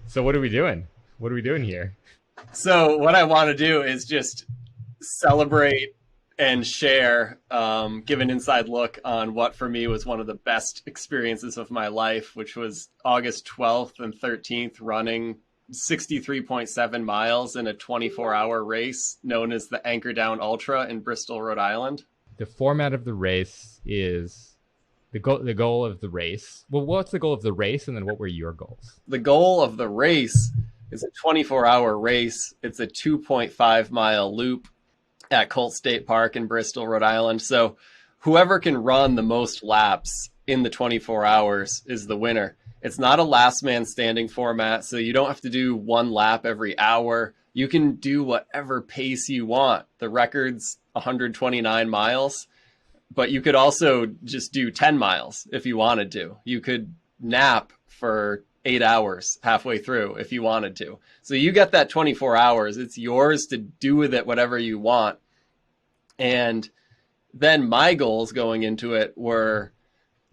So what are we doing? What are we doing here? So what I want to do is just celebrate and share, give an inside look on what for me was one of the best experiences of my life, which was August 12th and 13th running 63.7 miles in a 24-hour race known as the Anchor Down Ultra in Bristol, Rhode Island. The format of the race is the goal of the race. Well, what's the goal of the race, and then what were your goals? The goal of the race is a 24-hour race. It's a 2.5-mile loop at Colt State Park in Bristol, Rhode Island. So whoever can run the most laps in the 24 hours is the winner. It's not a last man standing format, so you don't have to do one lap every hour. You can do whatever pace you want. The record's 129 miles, but you could also just do 10 miles if you wanted to. You could nap for 8 hours halfway through if you wanted to. So you get that 24 hours. It's yours to do with it whatever you want. And then my goals going into it were,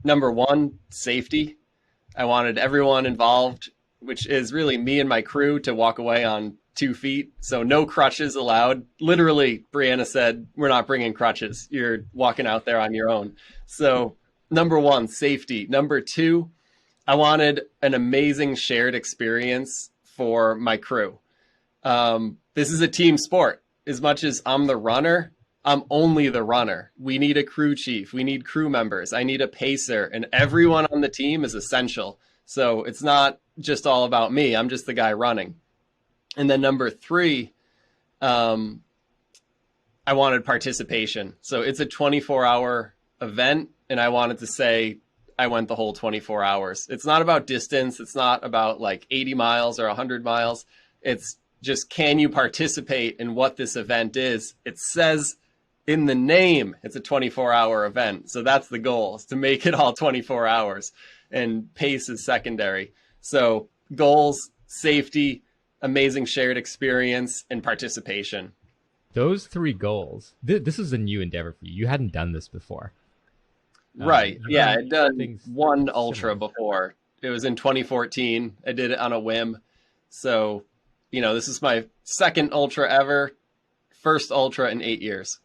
number one, safety. I wanted everyone involved, which is really me and my crew, to walk away on 2 feet. So no crutches allowed. Literally, Brianna said, we're not bringing crutches. You're walking out there on your own. So number one, safety. Number two, I wanted an amazing shared experience for my crew. This is a team sport. As much as I'm the runner, I'm only the runner. We need a crew chief. We need crew members. I need a pacer, and everyone on the team is essential. So it's not just all about me. I'm just the guy running. And then number three, I wanted participation. So it's a 24-hour event, and I wanted to say I went the whole 24 hours. It's not about distance. It's not about like 80 miles or 100 miles. It's just, can you participate in what this event is? It says in the name, it's a 24-hour event. So that's the goal, is to make it all 24 hours, and pace is secondary. So goals, safety, amazing shared experience, and participation. Those three goals. This is a new endeavor for you. You hadn't done this before. Right. Yeah, I'd done one similar. ultra before. It was in 2014. I did it on a whim. So, this is my second ultra ever, first ultra in 8 years.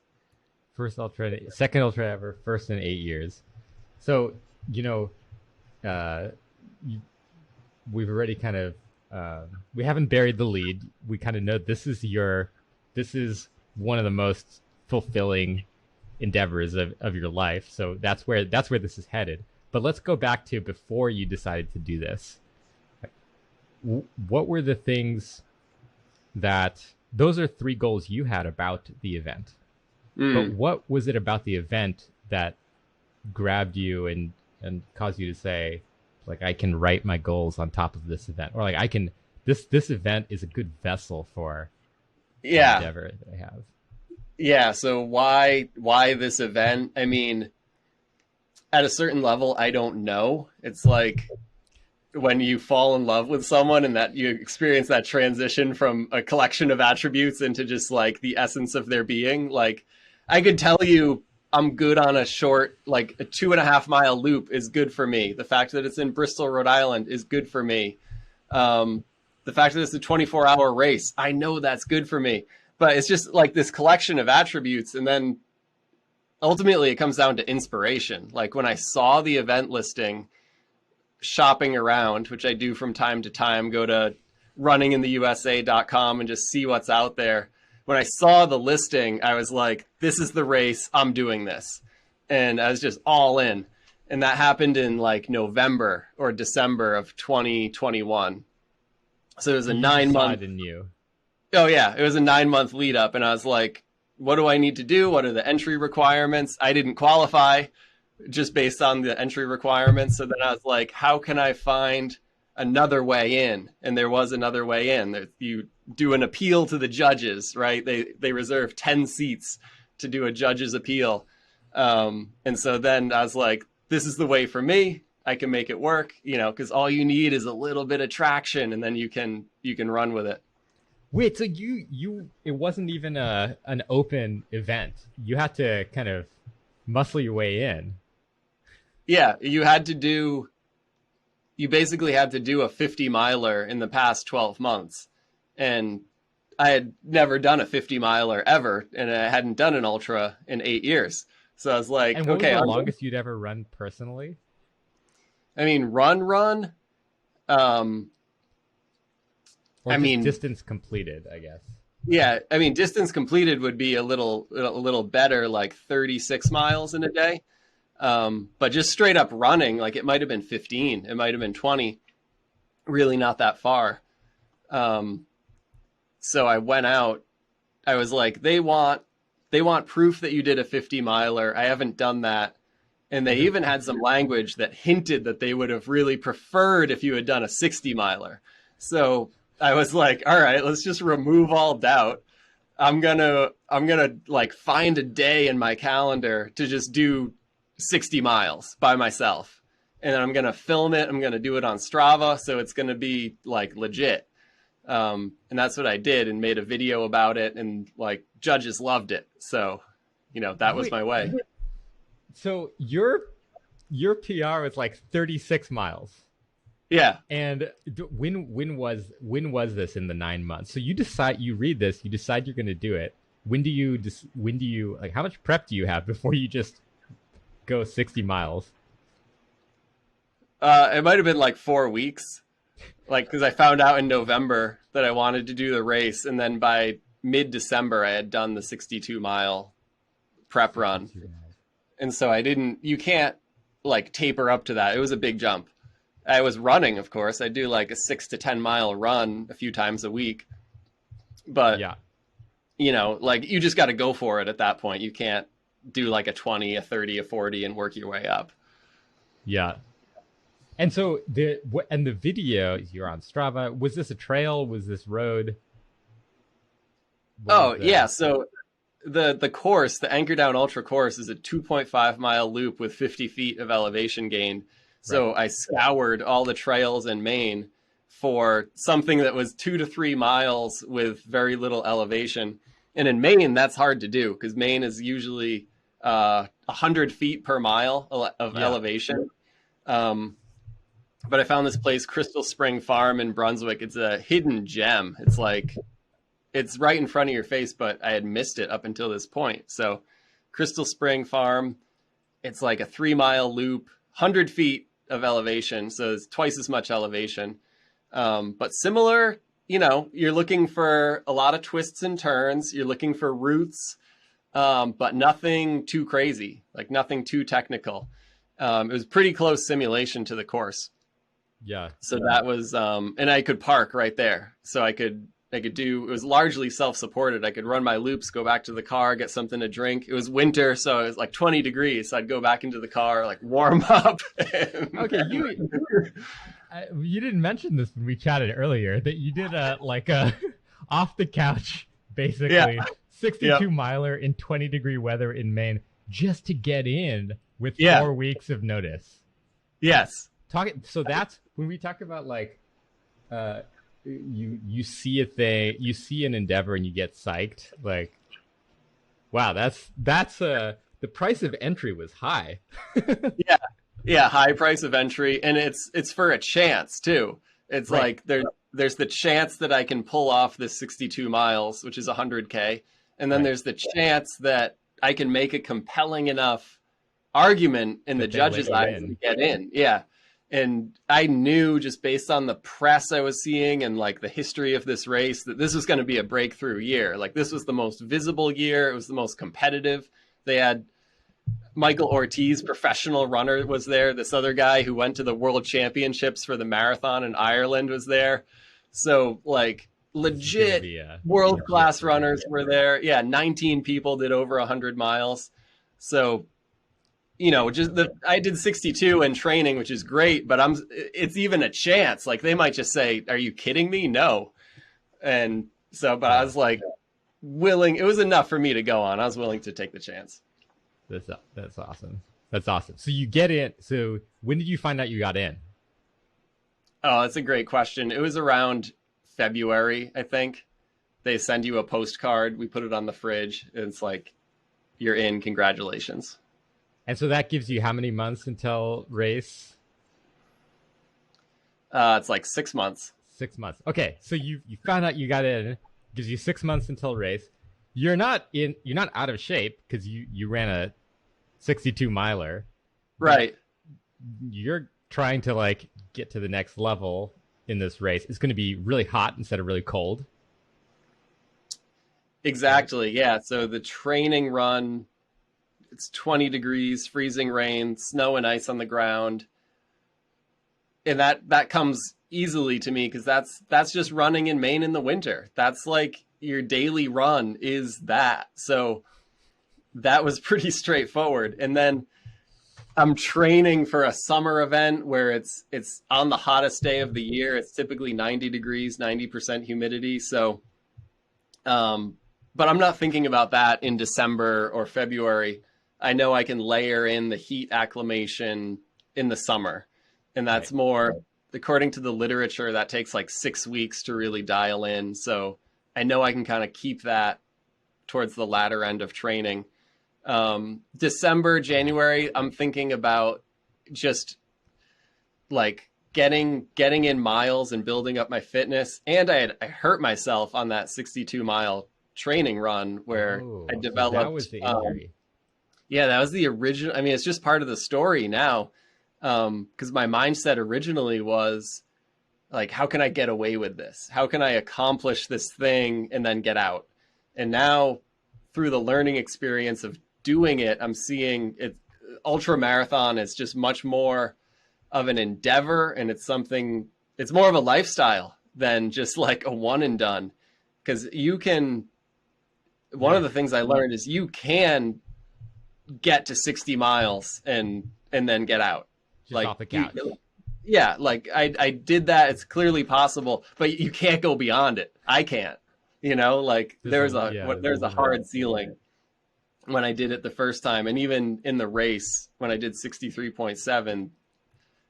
First ultra, second ultra ever, first in 8 years. So, we've already kind of, we haven't buried the lead. We kind of know this is one of the most fulfilling endeavors of your life. So that's where this is headed. But let's go back to before you decided to do this. What were the things those are three goals you had about the event. But what was it about the event that grabbed you and caused you to say, like, I can write my goals on top of this event, or like this event is a good vessel for the endeavor that I have. Yeah. So why this event? I mean, at a certain level, I don't know. It's like when you fall in love with someone and that you experience that transition from a collection of attributes into just like the essence of their being. Like, I could tell you I'm good on a short, like a 2.5-mile loop is good for me. The fact that it's in Bristol, Rhode Island is good for me. The fact that it's a 24-hour race, I know that's good for me. But it's just like this collection of attributes. And then ultimately it comes down to inspiration. Like when I saw the event listing, shopping around, which I do from time to time, go to runningintheusa.com and just see what's out there. When I saw the listing, I was like, this is the race. I'm doing this. And I was just all in. And that happened in like November or December of 2021. So it was a 9-month. Oh yeah. It was a 9-month lead up. And I was like, what do I need to do? What are the entry requirements? I didn't qualify just based on the entry requirements. So then I was like, how can I find another way in? And there was another way in. You do an appeal to the judges, right? They reserve 10 seats to do a judge's appeal. And so then I was like, this is the way for me. I can make it work, because all you need is a little bit of traction, and then you can run with it. Wait, so it wasn't even an open event. You had to kind of muscle your way in. Yeah, you had to do you basically had to do a 50 miler in the past 12 months. And I had never done a 50 miler ever, and I hadn't done an ultra in 8 years. So I was like, And what okay. was the longest you'd ever run personally? I mean, run. Or just distance completed, I guess. Yeah, I mean, distance completed would be a little better, like 36 miles in a day. But just straight up running, like it might have been 15, it might have been 20, really not that far. So I went out. I was like, they want proof that you did a 50 miler. I haven't done that. And they even had some language that hinted that they would have really preferred if you had done a 60 miler. So I was like, all right, let's just remove all doubt. I'm gonna like find a day in my calendar to just do 60 miles by myself. And then I'm going to film it. I'm going to do it on Strava. So it's going to be like legit. And that's what I did, and made a video about it, and like judges loved it. So, that was my way. So your PR was like 36 miles. Yeah. And when was this in the 9 months? So you decide you're going to do it. When do you like, how much prep do you have before you just go 60 miles? It might've been like 4 weeks. Like, cause I found out in November that I wanted to do the race. And then by mid-December, I had done the 62-mile prep run. And so you can't like taper up to that. It was a big jump. I was running, of course. I do like a 6 to 10 mile run a few times a week, but yeah, like you just got to go for it at that point. You can't do like a 20, a 30, a 40 and work your way up. Yeah. And so the video, you're on Strava. Was this a trail? Was this road? Yeah. So the course, the Anchor Down Ultra course, is a 2.5 mile loop with 50 feet of elevation gained. So right. I scoured all the trails in Maine for something that was 2 to 3 miles with very little elevation. And in Maine, that's hard to do because Maine is usually 100 feet per mile of elevation. But I found this place, Crystal Spring Farm in Brunswick. It's a hidden gem. It's like, it's right in front of your face, but I had missed it up until this point. So Crystal Spring Farm, it's like a 3 mile loop, 100 feet of elevation. So it's twice as much elevation. But similar, you're looking for a lot of twists and turns. You're looking for routes, but nothing too crazy, like nothing too technical. It was pretty close simulation to the course. Yeah. So that was, and I could park right there. So I could do, it was largely self-supported. I could run my loops, go back to the car, get something to drink. It was winter, so it was like 20 degrees. So I'd go back into the car, like warm up. Okay. You didn't mention this when we chatted earlier, that you did a off the couch, basically 62 miler in 20-degree weather in Maine just to get in with 4 weeks of notice. Yes. So that's when we talk about like, you see a thing, you see an endeavor and you get psyched. Like, wow, that's the price of entry was high. Yeah, high price of entry, and it's for a chance too. It's right. Like there's the chance that I can pull off this 62 miles, which is 100K, and then there's the chance that I can make a compelling enough argument in the judges' eyes to get in. Yeah. And I knew just based on the press I was seeing and like the history of this race that this was going to be a breakthrough year. Like this was the most visible year. It was the most competitive. They had Michael Ortiz, professional runner, was there. This other guy who went to the world championships for the marathon in Ireland was there. So like legit world-class runners were there. Yeah. 19 people did over 100 miles. So I did 62 in training, which is great, but it's even a chance. Like they might just say, are you kidding me? No. And so, but I was like willing, it was enough for me to go on. I was willing to take the chance. That's awesome. That's awesome. So you get in. So when did you find out you got in? Oh, that's a great question. It was around February, I think. They send you a postcard. We put it on the fridge. And it's like, you're in, congratulations. And so that gives you how many months until race? It's like 6 months. 6 months. Okay, so you found out you got in. Gives you 6 months until race. You're not out of shape because you ran a 62 miler. Right. You're trying to like get to the next level in this race. It's going to be really hot instead of really cold. Exactly. Yeah. So the training run, it's 20 degrees, freezing rain, snow and ice on the ground. And that comes easily to me because that's just running in Maine in the winter. That's like your daily run is that. So that was pretty straightforward. And then I'm training for a summer event where it's on the hottest day of the year. It's typically 90 degrees, 90% humidity. So, but I'm not thinking about that in December or February. I know I can layer in the heat acclimation in the summer. And that's more, according to the literature, that takes like 6 weeks to really dial in. So I know I can kind of keep that towards the latter end of training. December, January, I'm thinking about just like getting in miles and building up my fitness. And I hurt myself on that 62-mile training run where I developed. So that was the injury. Yeah, that was the original. I mean, it's just part of the story now. Because my mindset originally was like, how can I get away with this? How can I accomplish this thing and then get out? And now through the learning experience of doing it, I'm seeing it. Ultra marathon is just much more of an endeavor, and it's more of a lifestyle than just like a one and done. Because one of the things I learned is you can get to 60 miles and then get out. Just like off the couch. Yeah, like I did that. It's clearly possible, but you can't go beyond it. I can't. Like there's a hard ceiling when I did it the first time, and even in the race when I did 63.7,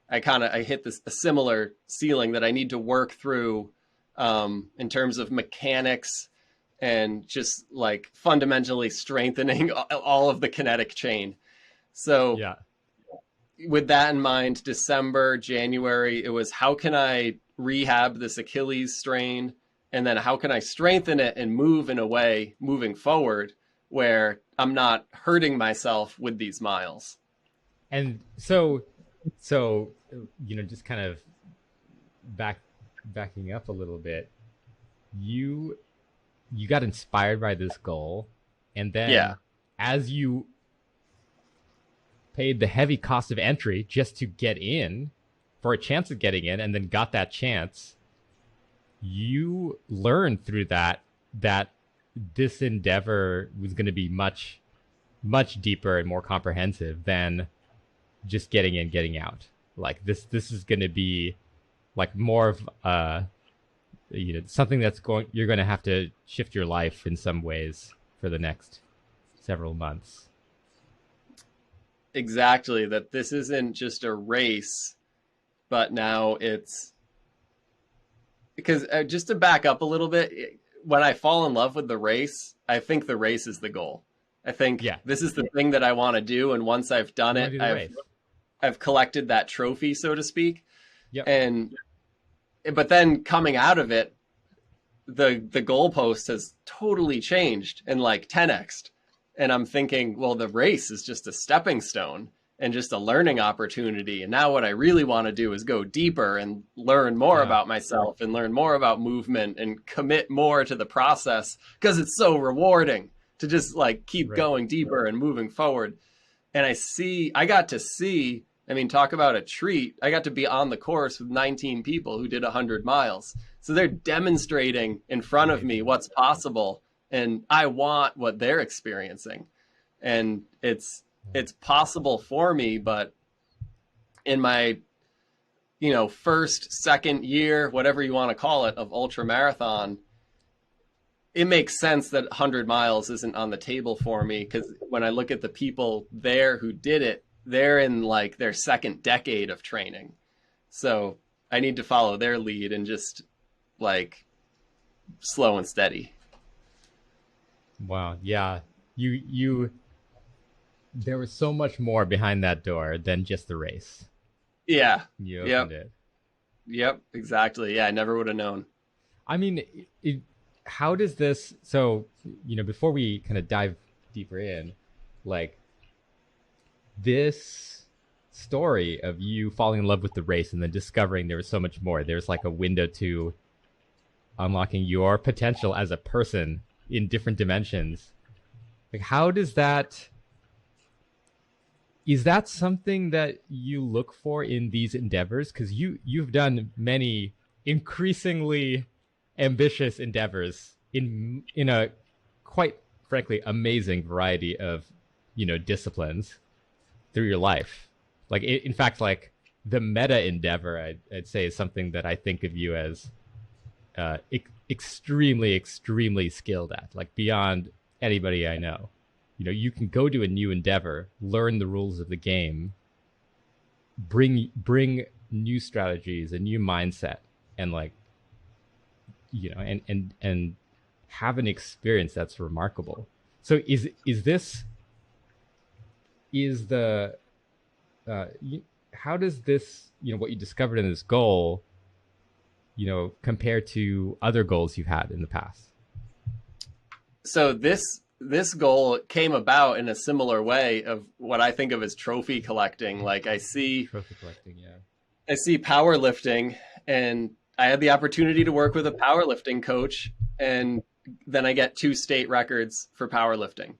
I hit a similar ceiling that I need to work through in terms of mechanics and just like fundamentally strengthening all of the kinetic chain. So yeah. With that in mind, December, January, it was how can I rehab this Achilles strain? And then how can I strengthen it and move in a way moving forward where I'm not hurting myself with these miles? And so just kind of backing up a little bit, you got inspired by this goal. And then as you paid the heavy cost of entry just to get in for a chance of getting in and then got that chance, you learned through that this endeavor was going to be much, much deeper and more comprehensive than just getting in, getting out. Like this is going to be like more of something you're going to have to shift your life in some ways for the next several months. Exactly, that this isn't just a race, but now it's because just to back up a little bit, when I fall in love with the race, I think the race is the goal. I think this is the thing that I want to do. And once I've done it, I've collected that trophy, so to speak. Yep. But then coming out of it, the goalpost has totally changed and like 10x'd. And I'm thinking, well, the race is just a stepping stone and just a learning opportunity. And now what I really want to do is go deeper and learn more about myself and learn more about movement and commit more to the process because it's so rewarding to just like keep going deeper and moving forward. And I got to see, talk about a treat. I got to be on the course with 19 people who did 100 miles. So they're demonstrating in front of me what's possible. And I want what they're experiencing. And it's possible for me, but in my, first, second year, whatever you want to call it, of ultra marathon, it makes sense that 100 miles isn't on the table for me. Because when I look at the people there who did it, they're in like their second decade of training. So I need to follow their lead and just like slow and steady. Wow. Yeah. There was so much more behind that door than just the race. Yeah. You opened it. Yep, exactly. Yeah, I never would have known. I mean, how does this? So, before we kind of dive deeper in, like this story of you falling in love with the race and then discovering there was so much more. There's like a window to unlocking your potential as a person in different dimensions. Like, how does that? Is that something that you look for in these endeavors? Because you've done many increasingly ambitious endeavors in a quite frankly amazing variety of disciplines through your life. Like in fact, like the meta endeavor, I'd say is something that I think of you as extremely skilled at, like beyond anybody I know. You can go to a new endeavor, learn the rules of the game, bring new strategies, a new mindset, and like and have an experience that's remarkable. So how does this, what you discovered in this goal, compare to other goals you've had in the past? So this goal came about in a similar way of what I think of as trophy collecting. Like I see Trophy collecting, yeah. I see powerlifting, and I had the opportunity to work with a powerlifting coach, and then I get 2 state records for powerlifting.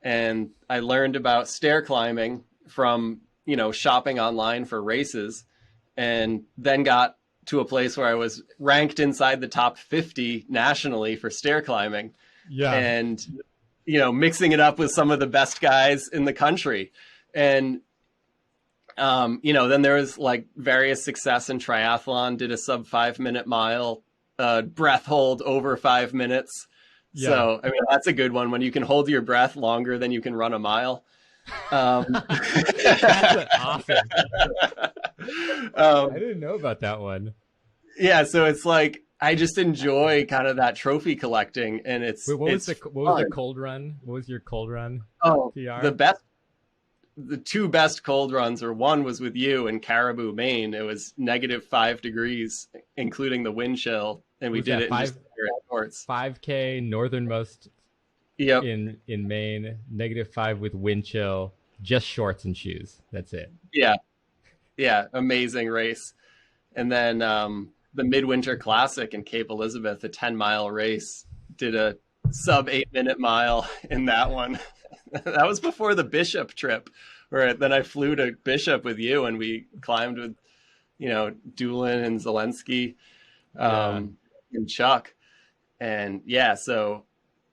And I learned about stair climbing from, shopping online for races, and then got to a place where I was ranked inside the top 50 nationally for stair climbing. Yeah. And mixing it up with some of the best guys in the country. And, then there was like various success in triathlon, did a sub 5-minute mile, breath hold over 5 minutes. Yeah. So, I mean, that's a good one when you can hold your breath longer than you can run a mile. That's awesome. I didn't know about that one. Yeah. So it's like, I just enjoy kind of that trophy collecting, and it's. Wait, what was the cold run? What was your cold run? Oh, PR? The 2 best cold runs, or one was with you in Caribou, Maine. It was -5 degrees, including the wind chill, and we did it in just shorts. 5K northernmost. Yep. In Maine, -5 with wind chill, just shorts and shoes. That's it. Yeah, amazing race, and then the Midwinter Classic in Cape Elizabeth, a 10-mile race, did a sub 8-minute mile in that one. That was before the Bishop trip, where then I flew to Bishop with you, and we climbed with, Doolin and Zelensky, and Chuck. And yeah, so,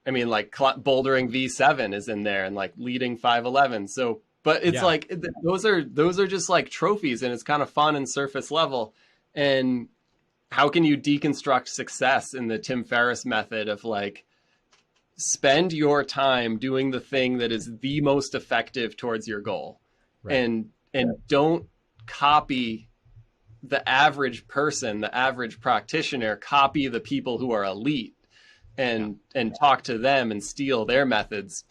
I mean, like bouldering V7 is in there, and like leading 511. So, but it's like, those are just like trophies, and it's kind of fun and surface level. And how can you deconstruct success in the Tim Ferriss method of like, spend your time doing the thing that is the most effective towards your goal, right. and don't copy the average person, the average practitioner, copy the people who are elite and talk to them and steal their methods.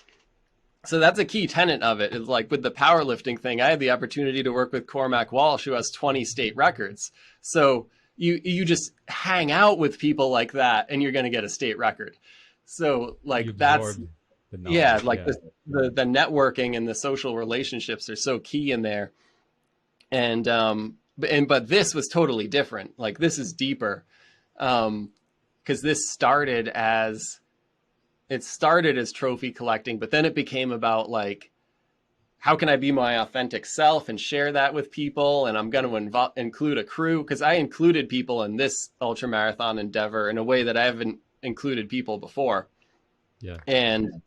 So that's a key tenet of it. Is like with the powerlifting thing, I had the opportunity to work with Cormac Walsh, who has 20 state records. So you just hang out with people like that, and you're going to get a state record. So like that's, the networking and the social relationships are so key in there. And, but this was totally different. Like this is deeper. 'Cause this started as trophy collecting, but then it became about like, how can I be my authentic self and share that with people? And I'm going to include a crew, because I included people in this ultramarathon endeavor in a way that I haven't included people before. Yeah. And,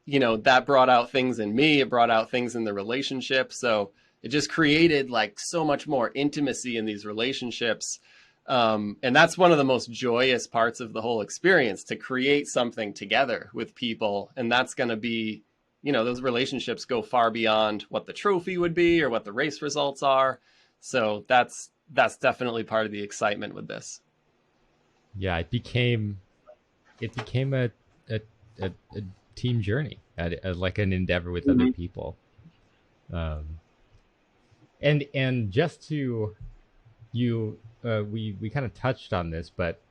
that brought out things in me. It brought out things in the relationship. So it just created like so much more intimacy in these relationships. And that's one of the most joyous parts of the whole experience, to create something together with people. And that's going to be, those relationships go far beyond what the trophy would be or what the race results are. So that's definitely part of the excitement with this. Yeah, it became a team journey, like an endeavor with other people. And just to you we kind of touched on this, but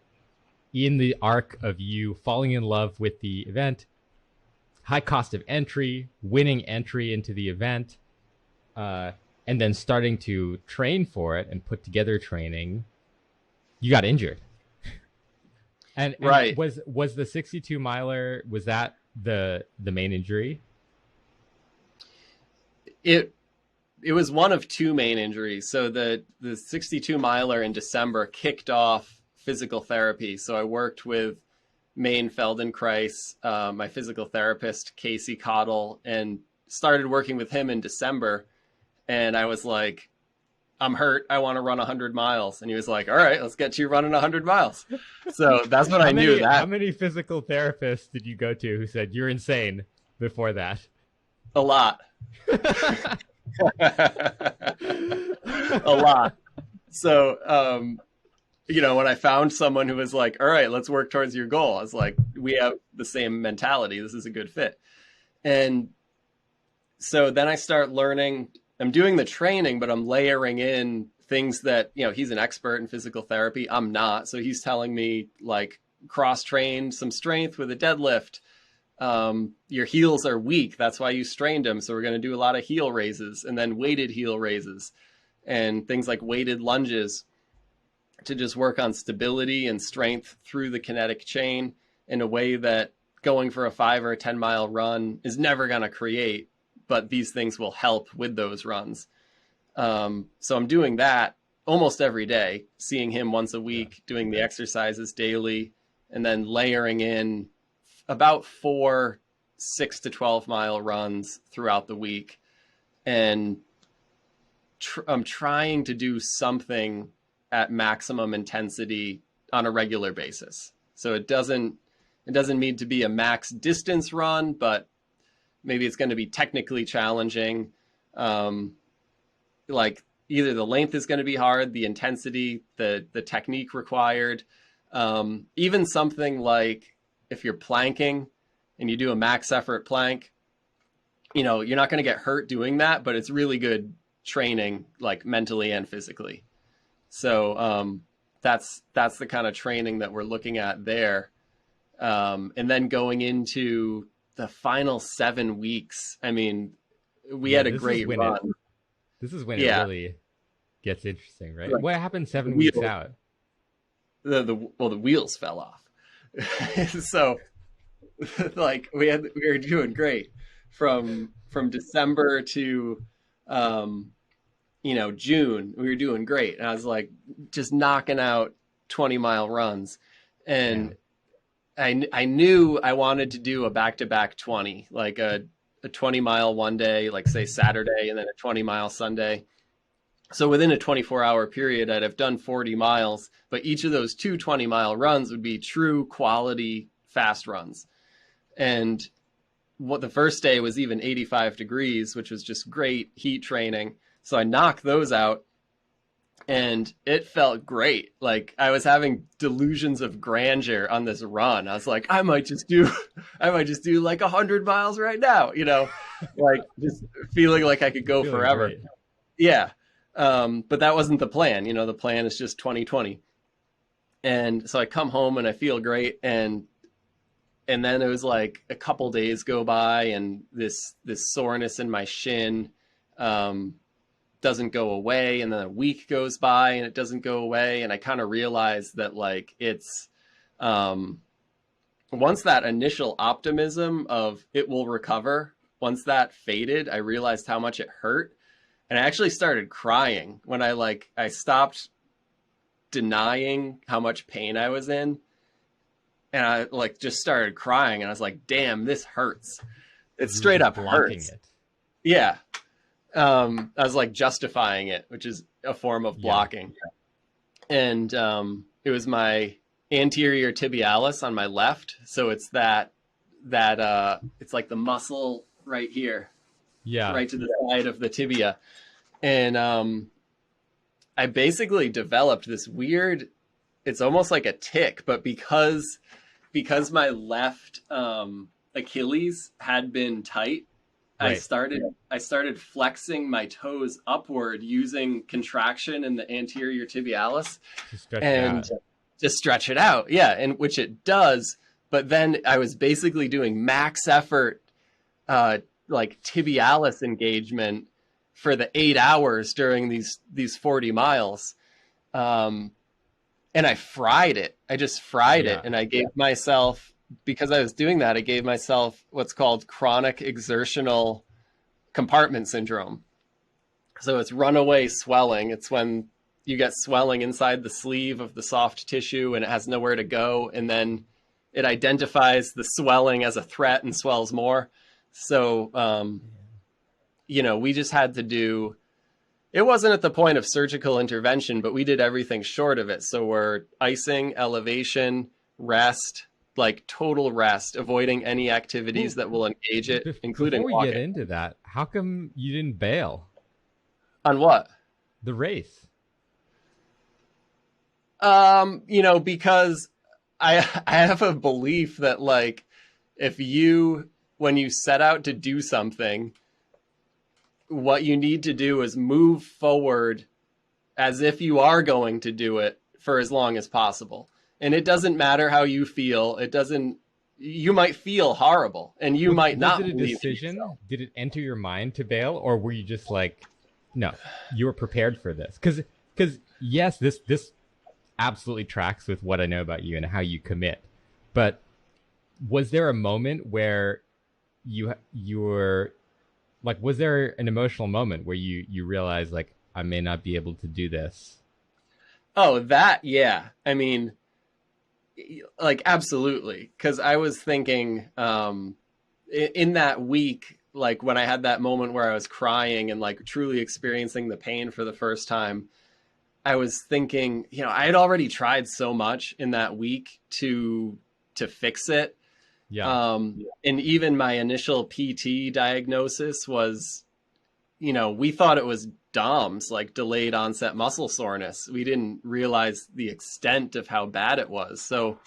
in the arc of you falling in love with the event, high cost of entry, winning entry into the event, and then starting to train for it and put together training, you got injured. And Right. Was the 62 miler, was that the main injury? It was one of two main injuries. So the 62 miler in December kicked off physical therapy. So I worked with Maine Feldenkrais, my physical therapist, Casey Cottle, and started working with him in December. And I was like, I'm hurt. I want to run 100 miles. And he was like, all right, let's get you running 100 miles. So that's when I knew that. How many physical therapists did you go to who said you're insane before that? A lot. A lot. So, when I found someone who was like, all right, let's work towards your goal, I was like, we have the same mentality. This is a good fit. And so then I start learning. I'm doing the training, but I'm layering in things that, he's an expert in physical therapy. I'm not. So he's telling me like cross-train some strength with a deadlift. Your heels are weak. That's why you strained them. So we're going to do a lot of heel raises and then weighted heel raises and things like weighted lunges to just work on stability and strength through the kinetic chain in a way that going for a 5 or a 10 mile run is never going to create, but these things will help with those runs. So I'm doing that almost every day, seeing him once a week, doing the exercises daily, and then layering in about 4 6 to 12 mile runs throughout the week. And I'm trying to do something at maximum intensity on a regular basis. So it doesn't need to be a max distance run, but maybe it's going to be technically challenging. Like either the length is going to be hard, the intensity, the technique required. Even something like if you're planking and you do a max effort plank, you're not going to get hurt doing that, but it's really good training, like mentally and physically. So that's the kind of training that we're looking at there. And then going into the final 7 weeks, I mean, we had a great run. This is when it really gets interesting, right? What happened 7 weeks out? The wheels fell off. So like we were doing great from December to June. We were doing great, and I was like just knocking out 20-mile runs, and I knew I wanted to do a back-to-back 20, like a 20-mile one day, like say Saturday, and then a 20-mile Sunday. So within a 24-hour period, I'd have done 40 miles, but each of those 2 20-mile runs would be true quality fast runs. And what the first day was even 85 degrees, which was just great heat training. So I knocked those out and it felt great. Like I was having delusions of grandeur on this run. I was like, I might just do like 100 miles right now, like just feeling like I could go forever. Great. Yeah. But that wasn't the plan. The plan is just 2020. And so I come home and I feel great. And then it was like a couple days go by and this soreness in my shin, doesn't go away. And then a week goes by and it doesn't go away. And I kind of realized that like it's, once that initial optimism of it will recover, once that faded, I realized how much it hurt. And I actually started crying when I stopped denying how much pain I was in. And I just started crying and I was like, damn, this hurts. It straight up hurts. It. Yeah. I was like justifying it, which is a form of blocking. Yeah. And it was my anterior tibialis on my left. So it's that it's like the muscle right here. Yeah. Right to the side of the tibia. And I basically developed this weird, it's almost like a tic, but because my left Achilles had been tight, I started flexing my toes upward using contraction in the anterior tibialis and just stretch it out. Yeah. And which it does. But then I was basically doing max effort, like tibialis engagement for the 8 hours during these 40 miles. And I fried it. I just fried it. And I gave myself, because I was doing that, I gave myself what's called chronic exertional compartment syndrome. So it's runaway swelling. It's when you get swelling inside the sleeve of the soft tissue and it has nowhere to go. And then it identifies the swelling as a threat and swells more. So, you know, we just had to do, it wasn't at the point of surgical intervention, but we did everything short of it. So we're icing, elevation, rest, like total rest, avoiding any activities that will engage it, including walking. Before we get into that, how come you didn't bail? On what? The race. You know, because I have a belief that, like, when you set out to do something, what you need to do is move forward as if you are going to do it for as long as possible. And it doesn't matter how you feel. You might feel horrible and you might not. Was it a decision? Did it enter your mind to bail, or were you just like, no, you were prepared for this? Because yes, this absolutely tracks with what I know about you and how you commit. But was there a moment where you were like, was there an emotional moment where you realized, like, I may not be able to do this? Oh, yeah. I mean, like, absolutely. Because I was thinking in that week, like when I had that moment where I was crying and like truly experiencing the pain for the first time, I was thinking, you know, I had already tried so much in that week to fix it. Yeah. And even my initial PT diagnosis was, you know, we thought it was DOMS, like delayed onset muscle soreness. We didn't realize the extent of how bad it was. So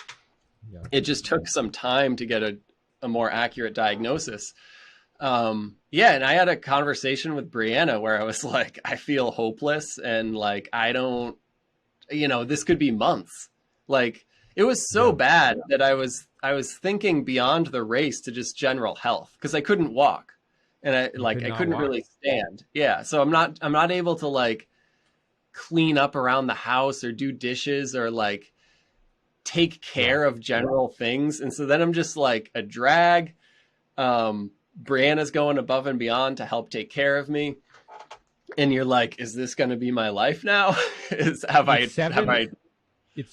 it just took some time to get a more accurate diagnosis. And I had a conversation with Brianna where I was like, I feel hopeless and like, I don't, you know, this could be months. Like, it was so bad that I was thinking beyond the race to just general health, because I couldn't walk and I couldn't really stand. Yeah. So I'm not able to like clean up around the house or do dishes or like take care of general things. And so then I'm just like a drag. Brianna's going above and beyond to help take care of me. And you're like, is this going to be my life now? It's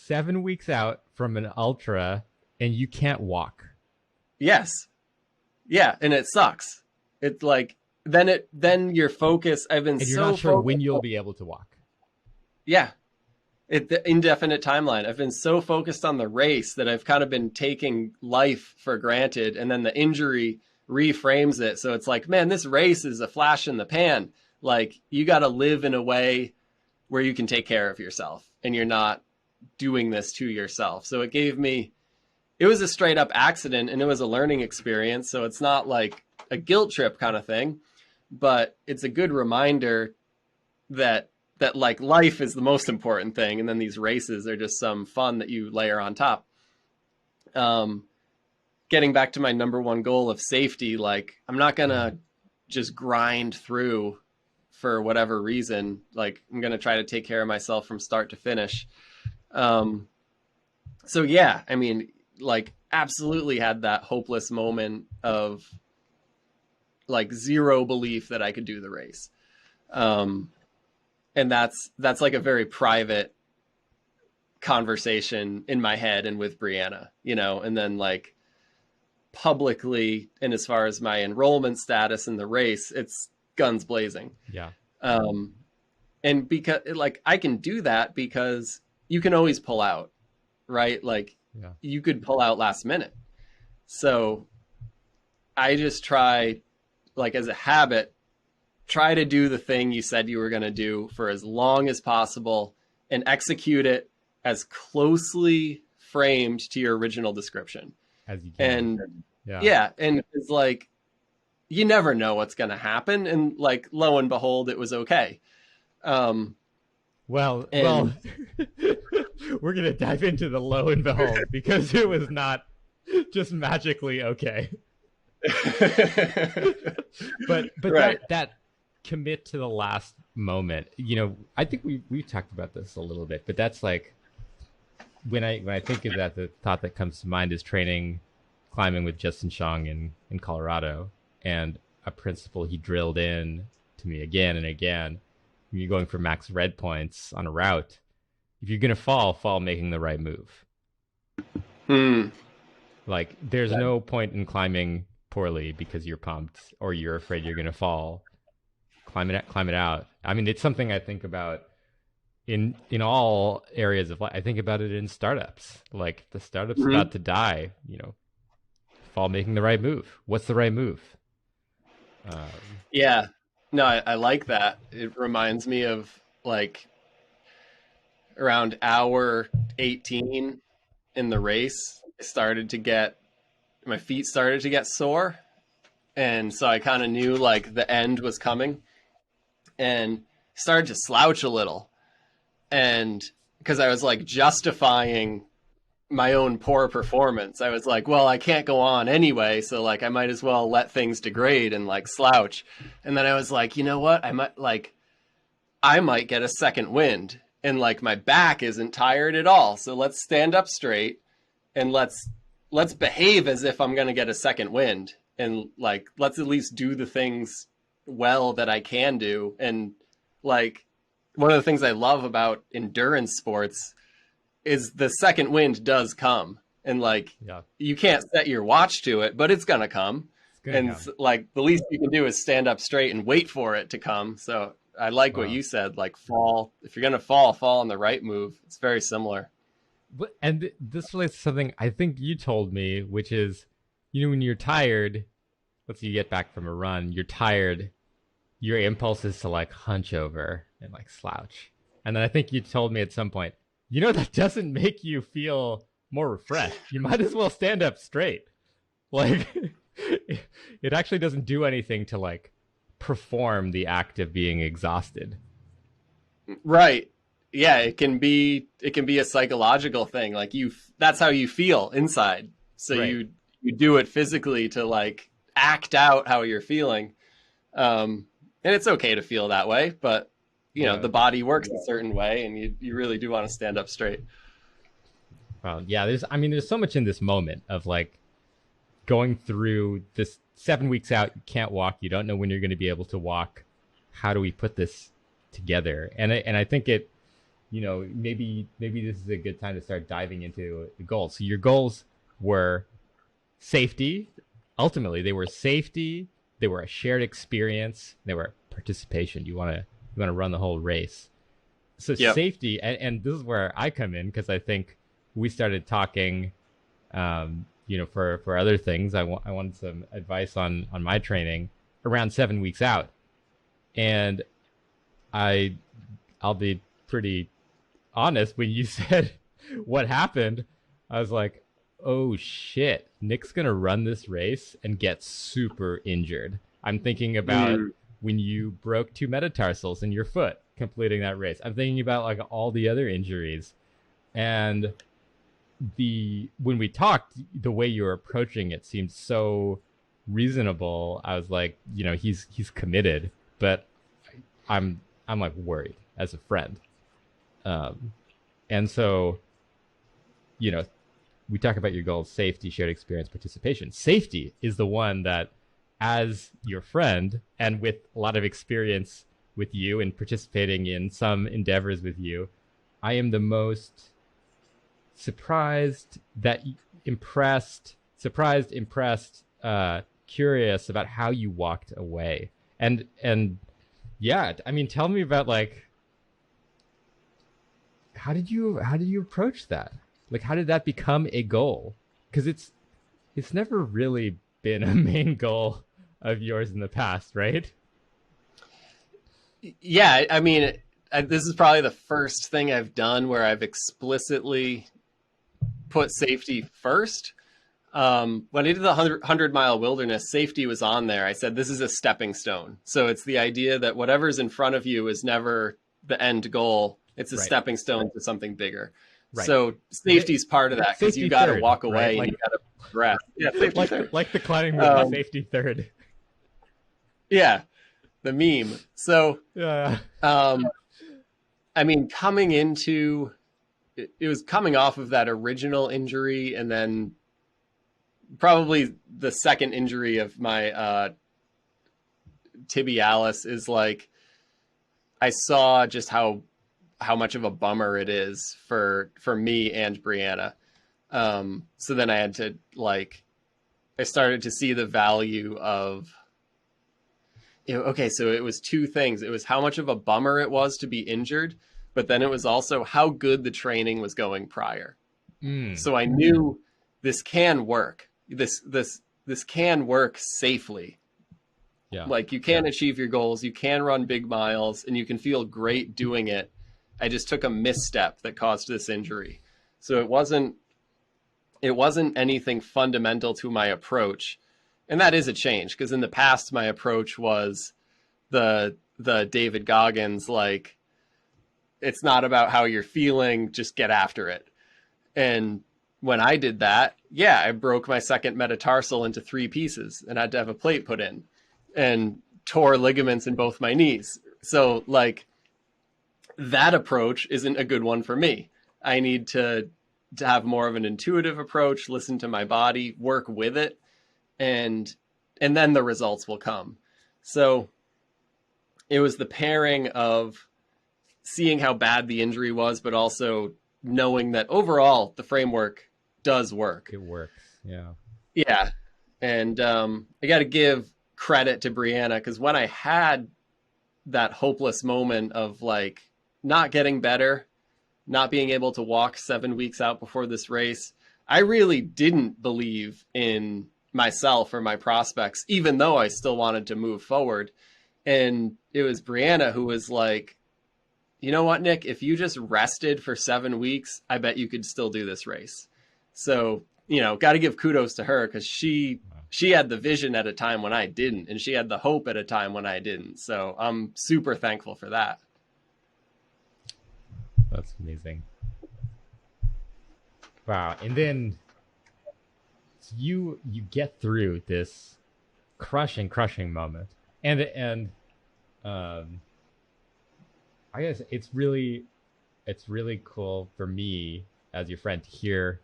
7 weeks out from an ultra and you can't walk. Yes. Yeah. And it sucks. It's like, then your focus, I've been and you're not sure when you'll be able to walk. Yeah. The indefinite timeline. I've been so focused on the race that I've kind of been taking life for granted. And then the injury reframes it. So it's like, man, this race is a flash in the pan. Like, you got to live in a way where you can take care of yourself and you're not doing this to yourself. So it was a straight up accident and it was a learning experience. So it's not like a guilt trip kind of thing, but it's a good reminder that like life is the most important thing. And then these races are just some fun that you layer on top. Getting back to my number one goal of safety, like, I'm not going to just grind through for whatever reason. Like, I'm going to try to take care of myself from start to finish. So yeah, I mean, like, absolutely had that hopeless moment of like zero belief that I could do the race. And that's like a very private conversation in my head and with Brianna, you know, and then like publicly, and as far as my enrollment status in the race, it's guns blazing. Yeah. And because like, I can do that because you can always pull out, right? Like, you could pull out last minute. So I just try, like, as a habit, try to do the thing you said you were going to do for as long as possible and execute it as closely framed to your original description. As you can. And and it's like, you never know what's going to happen. And like, lo and behold, it was okay. Well, we're going to dive into the lo and behold, because it was not just magically okay. but right. that commit to the last moment, you know, I think we talked about this a little bit, but that's like, when I think of that, the thought that comes to mind is climbing with Justin Chong in Colorado, and a principle he drilled in to me again and again. You're going for max red points on a route. If you're going to fall making the right move. Like, there's no point in climbing poorly because you're pumped or you're afraid you're going to fall. Climb it out. I mean, it's something I think about in all areas of life. I think about it in startups. Like, the startup's about to die, you know, fall making the right move. What's the right move? Yeah. No, I like that. It reminds me of like around hour 18 in the race, my feet started to get sore. And so I kind of knew like the end was coming, and started to slouch a little. And because I was like justifying my own poor performance, I was like, well, I can't go on anyway, so like I might as well let things degrade and like slouch. And then I was like, you know what, I might get a second wind, and like my back isn't tired at all, so let's stand up straight and let's behave as if I'm going to get a second wind, and like let's at least do the things well that I can do. And like, one of the things I love about endurance sports is the second wind does come, and like, you can't set your watch to it, but it's gonna come. Like, the least you can do is stand up straight and wait for it to come. So I like what you said, like, if you're gonna fall on the right move. It's very similar. And this relates to something I think you told me, which is, you know, when you're tired, let's say you get back from a run, you're tired, your impulse is to like hunch over and like slouch. And then I think you told me at some point, you know, that doesn't make you feel more refreshed. You might as well stand up straight. Like, it actually doesn't do anything to like perform the act of being exhausted. Right. Yeah, it can be a psychological thing. Like, that's how you feel inside. So right. you do it physically to like act out how you're feeling. And it's okay to feel that way, but you know, the body works a certain way, and you really do want to stand up straight. Well, yeah, there's so much in this moment of like going through this 7 weeks out, you can't walk, you don't know when you're going to be able to walk. How do we put this together? And I think it, you know, maybe this is a good time to start diving into the goals. So your goals were safety. Ultimately, they were safety. They were a shared experience. They were participation. You want to run the whole race. So safety, and this is where I come in, because I think we started talking, you know, for other things. I wanted some advice on my training around 7 weeks out, and I'll be pretty honest. When you said what happened, I was like, oh shit, Nick's gonna run this race and get super injured. I'm thinking about when you broke 2 metatarsals in your foot completing that race. I'm thinking about like all the other injuries. And when we talked, the way you were approaching it seemed so reasonable. I was like, you know, he's committed, but I'm like worried as a friend. And so, you know, we talk about your goals: safety, shared experience, participation. Safety is the one that, as your friend and with a lot of experience with you and participating in some endeavors with you, I am the most impressed, curious about how you walked away. And yeah, I mean, tell me about like, how did you approach that? Like, how did that become a goal? Because it's never really been a main goal of yours in the past, right? Yeah, I mean, this is probably the first thing I've done where I've explicitly put safety first. When I did the 100-mile wilderness, safety was on there. I said, this is a stepping stone. So it's the idea that whatever's in front of you is never the end goal. It's a stepping stone to something bigger. Right. So safety's part of that, because you got to walk away, and you got to progress. Yeah, safety third. Like the climbing movie, safety third. Yeah, the meme. So, I mean, coming into it was coming off of that original injury, and then probably the second injury of my tibialis is like, I saw just how much of a bummer it is for me and Brianna. So then I had to I started to see the value of, okay, so it was two things. It was how much of a bummer it was to be injured, but then it was also how good the training was going prior. So I knew this can work. This can work safely. Yeah. Like, you can achieve your goals, you can run big miles, and you can feel great doing it. I just took a misstep that caused this injury. So it wasn't anything fundamental to my approach. And that is a change, because in the past, my approach was the David Goggins, like, it's not about how you're feeling, just get after it. And when I did that, I broke my second metatarsal into 3 pieces and had to have a plate put in, and tore ligaments in both my knees. So that approach isn't a good one for me. I need to have more of an intuitive approach, listen to my body, work with it, and then the results will come. So it was the pairing of seeing how bad the injury was, but also knowing that overall the framework does work. It works. Yeah. Yeah. And I got to give credit to Brianna, because when I had that hopeless moment of not getting better, not being able to walk 7 weeks out before this race, I really didn't believe in myself or my prospects, even though I still wanted to move forward. And it was Brianna who was like, you know what, Nick, if you just rested for 7 weeks, I bet you could still do this race. So, got to give kudos to her, because she had the vision at a time when I didn't, and she had the hope at a time when I didn't. So I'm super thankful for that. That's amazing. Wow. And then you get through this crushing moment. And I guess it's really cool for me as your friend to hear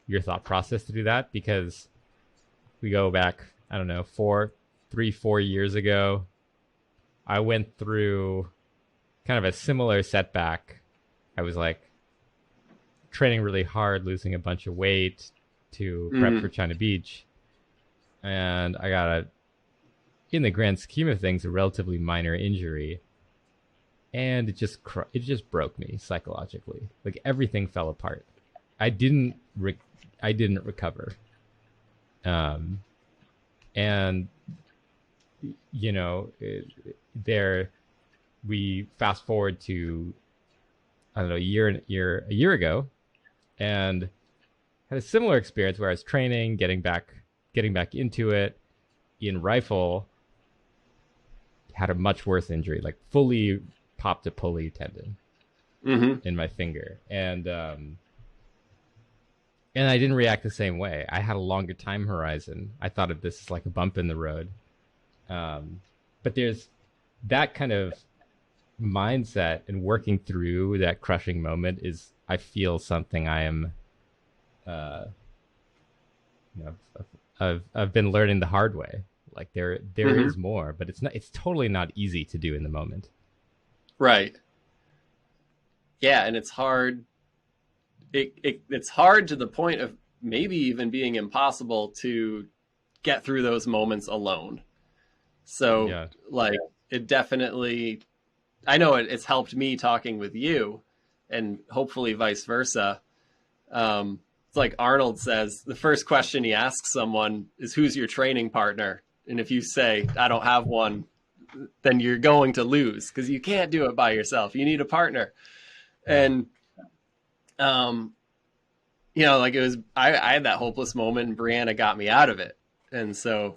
your thought process to do that, because we go back, I don't know, 4 years ago, I went through kind of a similar setback. I was training really hard, losing a bunch of weight to prep for China Beach. And I got in the grand scheme of things, a relatively minor injury. And it just broke me psychologically. Everything fell apart. I didn't recover. And we fast forward to, I don't know, a year ago, and had a similar experience where I was training, getting back into it. In rifle, had a much worse injury, fully popped a pulley tendon in my finger, and I didn't react the same way. I had a longer time horizon. I thought of this as like a bump in the road, but there's that kind of mindset, and working through that crushing moment is, I feel, something I am I've been learning the hard way. There is more, but it's totally not easy to do in the moment. Right. Yeah, and it's hard. It's hard to the point of maybe even being impossible to get through those moments alone. So it definitely, I know it's helped me talking with you, and hopefully vice versa. It's like Arnold says, the first question he asks someone is, who's your training partner? And if you say, I don't have one, then you're going to lose, because you can't do it by yourself. You need a partner. And you know, like it was, I had that hopeless moment and Brianna got me out of it. And so,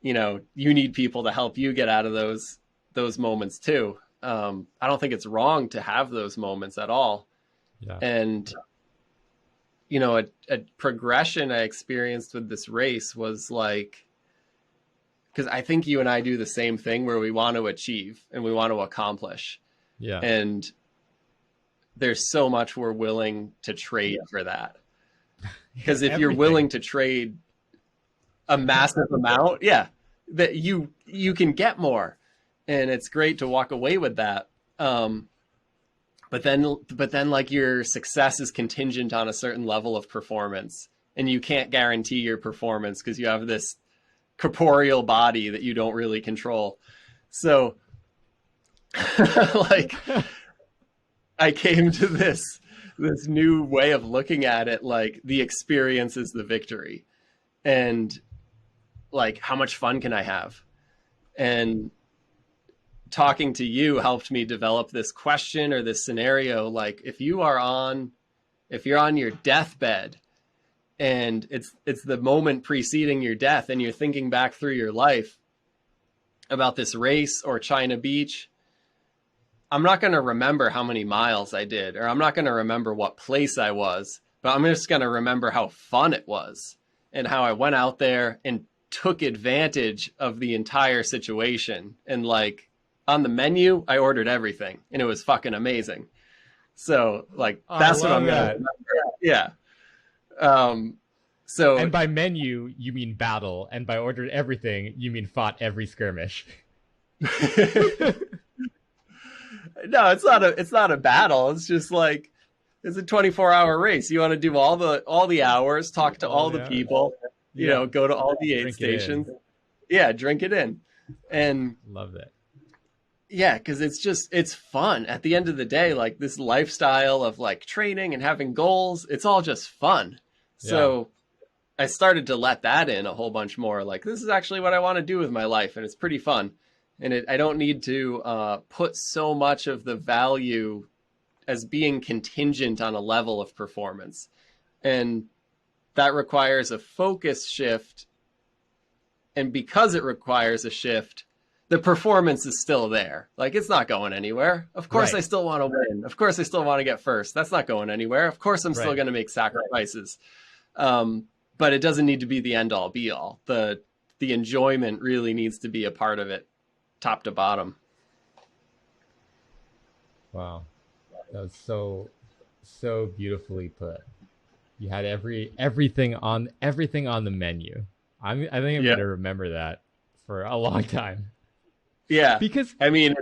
you know, you need people to help you get out of those moments too. I don't think it's wrong to have those moments at all. Yeah. And, you know, a progression I experienced with this race was like, because I think you and I do the same thing where we want to achieve and we want to accomplish. Yeah. And there's so much we're willing to trade for that. Because if you're willing to trade a massive amount, yeah, that you can get more. And it's great to walk away with that. But then like your success is contingent on a certain level of performance, and you can't guarantee your performance because you have this corporeal body that you don't really control. So like I came to this new way of looking at it, like the experience is the victory, and like how much fun can I have? And talking to you helped me develop this question or this scenario. Like if you're on your deathbed and it's the moment preceding your death and you're thinking back through your life about this race or China Beach, I'm not going to remember how many miles I did, or I'm not going to remember what place I was, but I'm just going to remember how fun it was and how I went out there and took advantage of the entire situation. And like, on the menu, I ordered everything and it was fucking amazing. So like, that's what I'm going to remember. Yeah. So, and by menu, you mean battle. And by ordered everything, you mean fought every skirmish. No, it's not a battle. It's just like, it's a 24-hour race. You want to do all the hours, talk to all the people, you know, go to all the aid stations. Yeah. Drink it in. And love that. Yeah, because it's fun. At the end of the day, like this lifestyle of like training and having goals, it's all just fun. Yeah. So I started to let that in a whole bunch more. Like, this is actually what I want to do with my life, and it's pretty fun. And I don't need to put so much of the value as being contingent on a level of performance. And that requires a focus shift. And because it requires a shift, the performance is still there. Like, it's not going anywhere. Of course, I still want to win. Of course, I still want to get first. That's not going anywhere. Of course, I'm still going to make sacrifices. But it doesn't need to be the end all be all. The enjoyment really needs to be a part of it, top to bottom. Wow. That was so beautifully put. You had everything on the menu. I think I'm going to remember that for a long time. Yeah. Because I mean,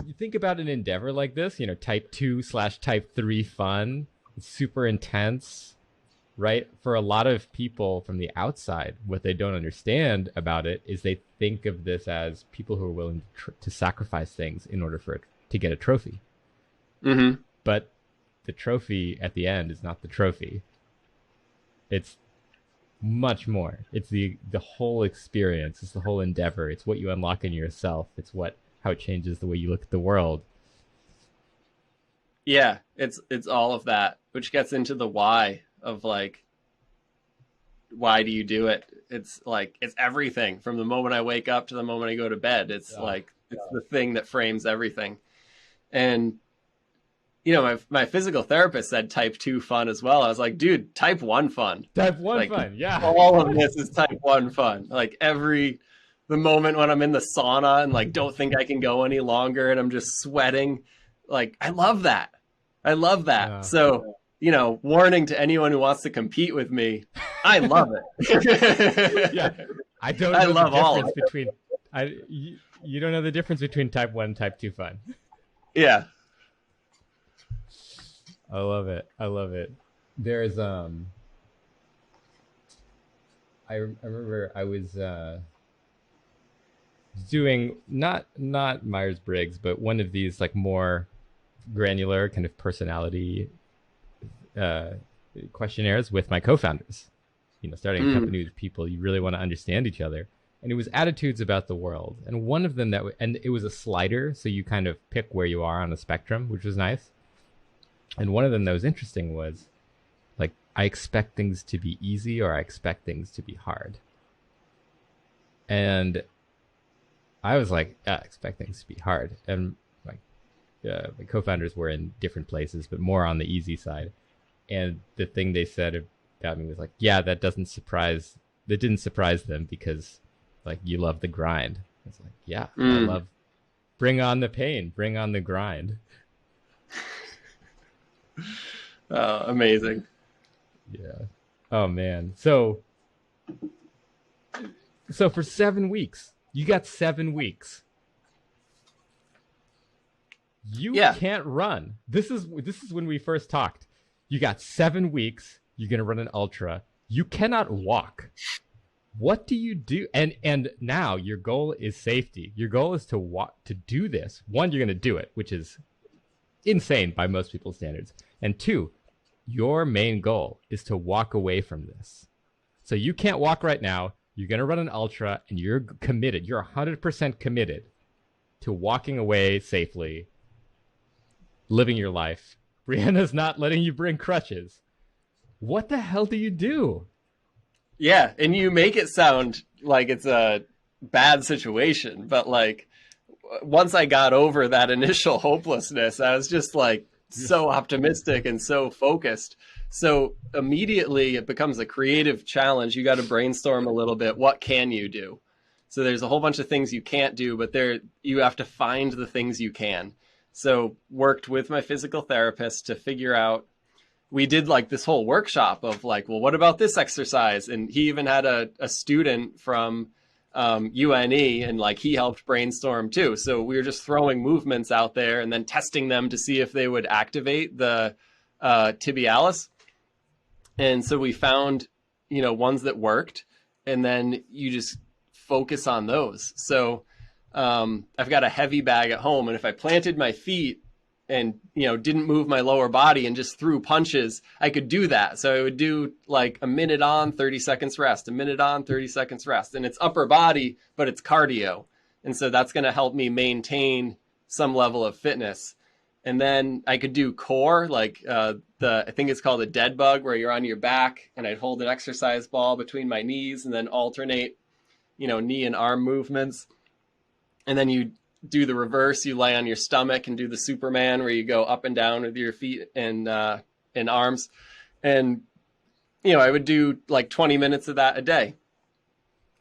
you think about an endeavor like this, you know, type 2/type 3 fun, it's super intense, right? For a lot of people from the outside, what they don't understand about it is they think of this as people who are willing to sacrifice things in order to get a trophy. Mm-hmm. But the trophy at the end is not the trophy. It's much more. It's the whole experience. It's the whole endeavor. It's what you unlock in yourself. It's how it changes the way you look at the world. Yeah, it's all of that, which gets into the why of like, why do you do it? It's like, it's everything from the moment I wake up to the moment I go to bed. It's it's the thing that frames everything. And you know, my physical therapist said type 2 fun as well. I was like, dude, type 1 fun. Type 1 fun, yeah. All of this is type 1 fun. Like the moment when I'm in the sauna and like don't think I can go any longer and I'm just sweating. Like, I love that. Yeah. So, you know, warning to anyone who wants to compete with me, I love it. Yeah. I don't know the difference between you don't know the difference between type 1 and type 2 fun. Yeah. I love it. There's I remember I was doing not Myers-Briggs, but one of these like more granular kind of personality questionnaires with my co-founders. You know, starting a company with people, you really want to understand each other. And it was attitudes about the world. And one of them and it was a slider, so you kind of pick where you are on the spectrum, which was nice. And one of them that was interesting was like I expect things to be easy or I expect things to be hard. And I was like, I expect things to be hard. And my co-founders were in different places, but more on the easy side. And the thing they said about me was like, yeah, that didn't surprise them because like you love the grind. It's like, yeah, I love, bring on the pain, bring on the grind. Amazing. Yeah. Oh man. So for 7 weeks, you got 7 weeks. You can't run. This is when we first talked. You got 7 weeks. You're going to run an ultra. You cannot walk. What do you do? And now your goal is safety. Your goal is to do this. One, you're going to do it, which is insane by most people's standards. And two, your main goal is to walk away from this. So you can't walk right now. You're going to run an ultra and you're committed. You're 100% committed to walking away safely, living your life. Brianna's not letting you bring crutches. What the hell do you do? Yeah, and you make it sound like it's a bad situation, but like once I got over that initial hopelessness, I was just like so optimistic and so focused. So immediately it becomes a creative challenge. You got to brainstorm a little bit. What can you do? So there's a whole bunch of things you can't do, but you have to find the things you can. So worked with my physical therapist to figure out, we did like this whole workshop of like, well, what about this exercise? And he even had a student from UNE and like he helped brainstorm too. So we were just throwing movements out there and then testing them to see if they would activate the tibialis. And so we found, ones that worked, and then you just focus on those. So I've got a heavy bag at home, and if I planted my feet and, didn't move my lower body and just threw punches, I could do that. So I would do like a minute on, 30 seconds rest, a minute on, 30 seconds rest. And it's upper body, but it's cardio. And so that's going to help me maintain some level of fitness. And then I could do core, like I think it's called a dead bug, where you're on your back and I'd hold an exercise ball between my knees and then alternate, knee and arm movements. And then you do the reverse. You lay on your stomach and do the Superman, where you go up and down with your feet and arms. And, I would do like 20 minutes of that a day.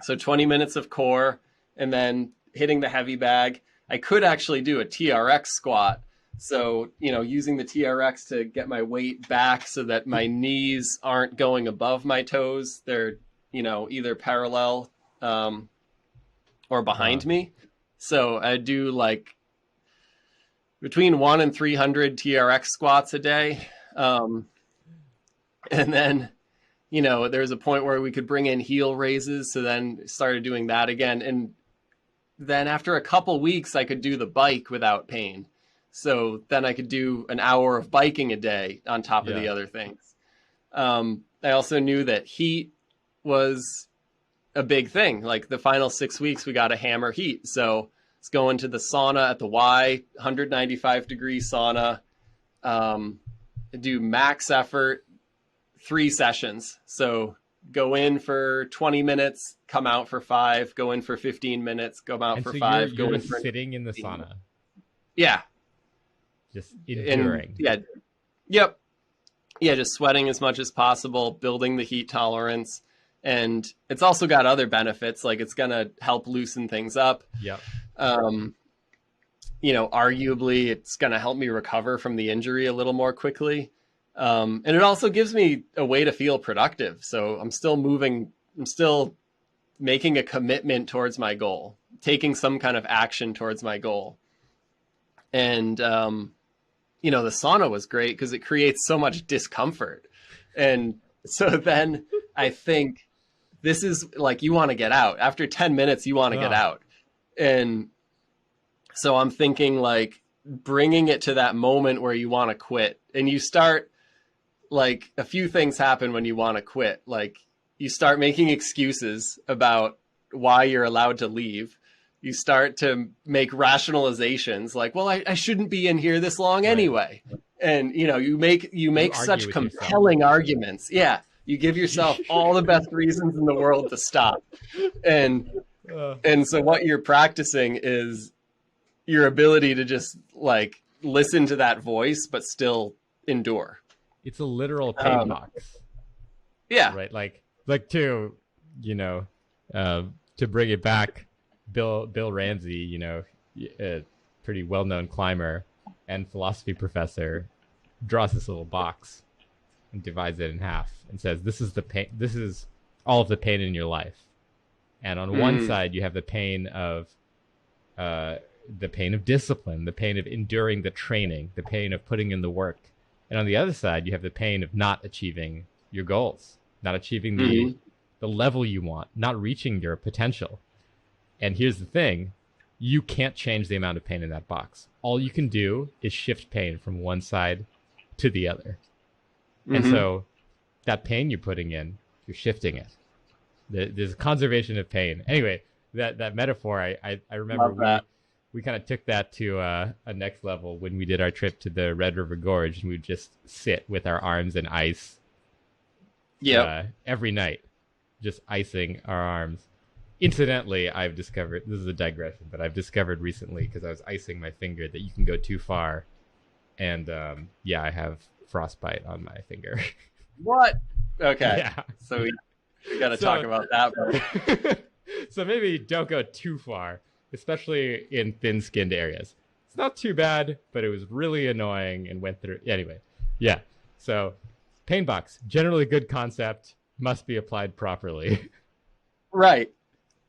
So 20 minutes of core and then hitting the heavy bag. I could actually do a TRX squat. So, using the TRX to get my weight back so that my knees aren't going above my toes. They're, either parallel or behind me. So I do like between 1 and 300 TRX squats a day. And then, there was a point where we could bring in heel raises. So then started doing that again. And then after a couple weeks, I could do the bike without pain. So then I could do an hour of biking a day on top of the other things. I also knew that heat was a big thing. Like the final 6 weeks, we got to hammer heat. So it's going to the sauna at the Y, 195 degree sauna, do max effort, 3 sessions. So go in for 20 minutes, come out for 5, go in for 15 minutes, come out for 5, go in for sitting in the sauna. Yeah. Just enduring. Yep. Yeah, just sweating as much as possible, building the heat tolerance. And it's also got other benefits, like it's going to help loosen things up. Yep. Arguably it's going to help me recover from the injury a little more quickly. And it also gives me a way to feel productive. So I'm still moving, I'm still making a commitment towards my goal, taking some kind of action towards my goal. And, the sauna was great because it creates so much discomfort. And so then I think this is like, you want to get out. After 10 minutes, you want to get out. And so I'm thinking like bringing it to that moment where you want to quit. And you start, like, a few things happen when you want to quit. Like you start making excuses about why you're allowed to leave. You start to make rationalizations like, well, I shouldn't be in here this long anyway. And, you know, you make such compelling arguments. Yeah. You give yourself all the best reasons in the world to stop. And so what you're practicing is your ability to just like listen to that voice, but still endure. It's a literal pain box. Yeah. Right. Like to, you know, to bring it back, Bill Ramsey, you know, a pretty well-known climber and philosophy professor, draws this little box and divides it in half and says, this is the pain. This is all of the pain in your life. And on one side, you have the pain of discipline, the pain of enduring the training, the pain of putting in the work. And on the other side, you have the pain of not achieving your goals, not achieving the level you want, not reaching your potential. And here's the thing, you can't change the amount of pain in that box. All you can do is shift pain from one side to the other. And so that pain you're putting in, you're shifting it. There's a conservation of pain. Anyway, that metaphor, I remember we kind of took that to a next level when we did our trip to the Red River Gorge, and we would just sit with our arms in ice every night, just icing our arms. Incidentally, I've discovered, this is a digression, but I've discovered recently, because I was icing my finger, that you can go too far. And I have frostbite on my finger. What? Okay. Yeah. So we got to talk about that. So maybe don't go too far, especially in thin-skinned areas. It's not too bad, but it was really annoying and went through. Anyway, yeah. So pain box, generally good concept, must be applied properly. Right.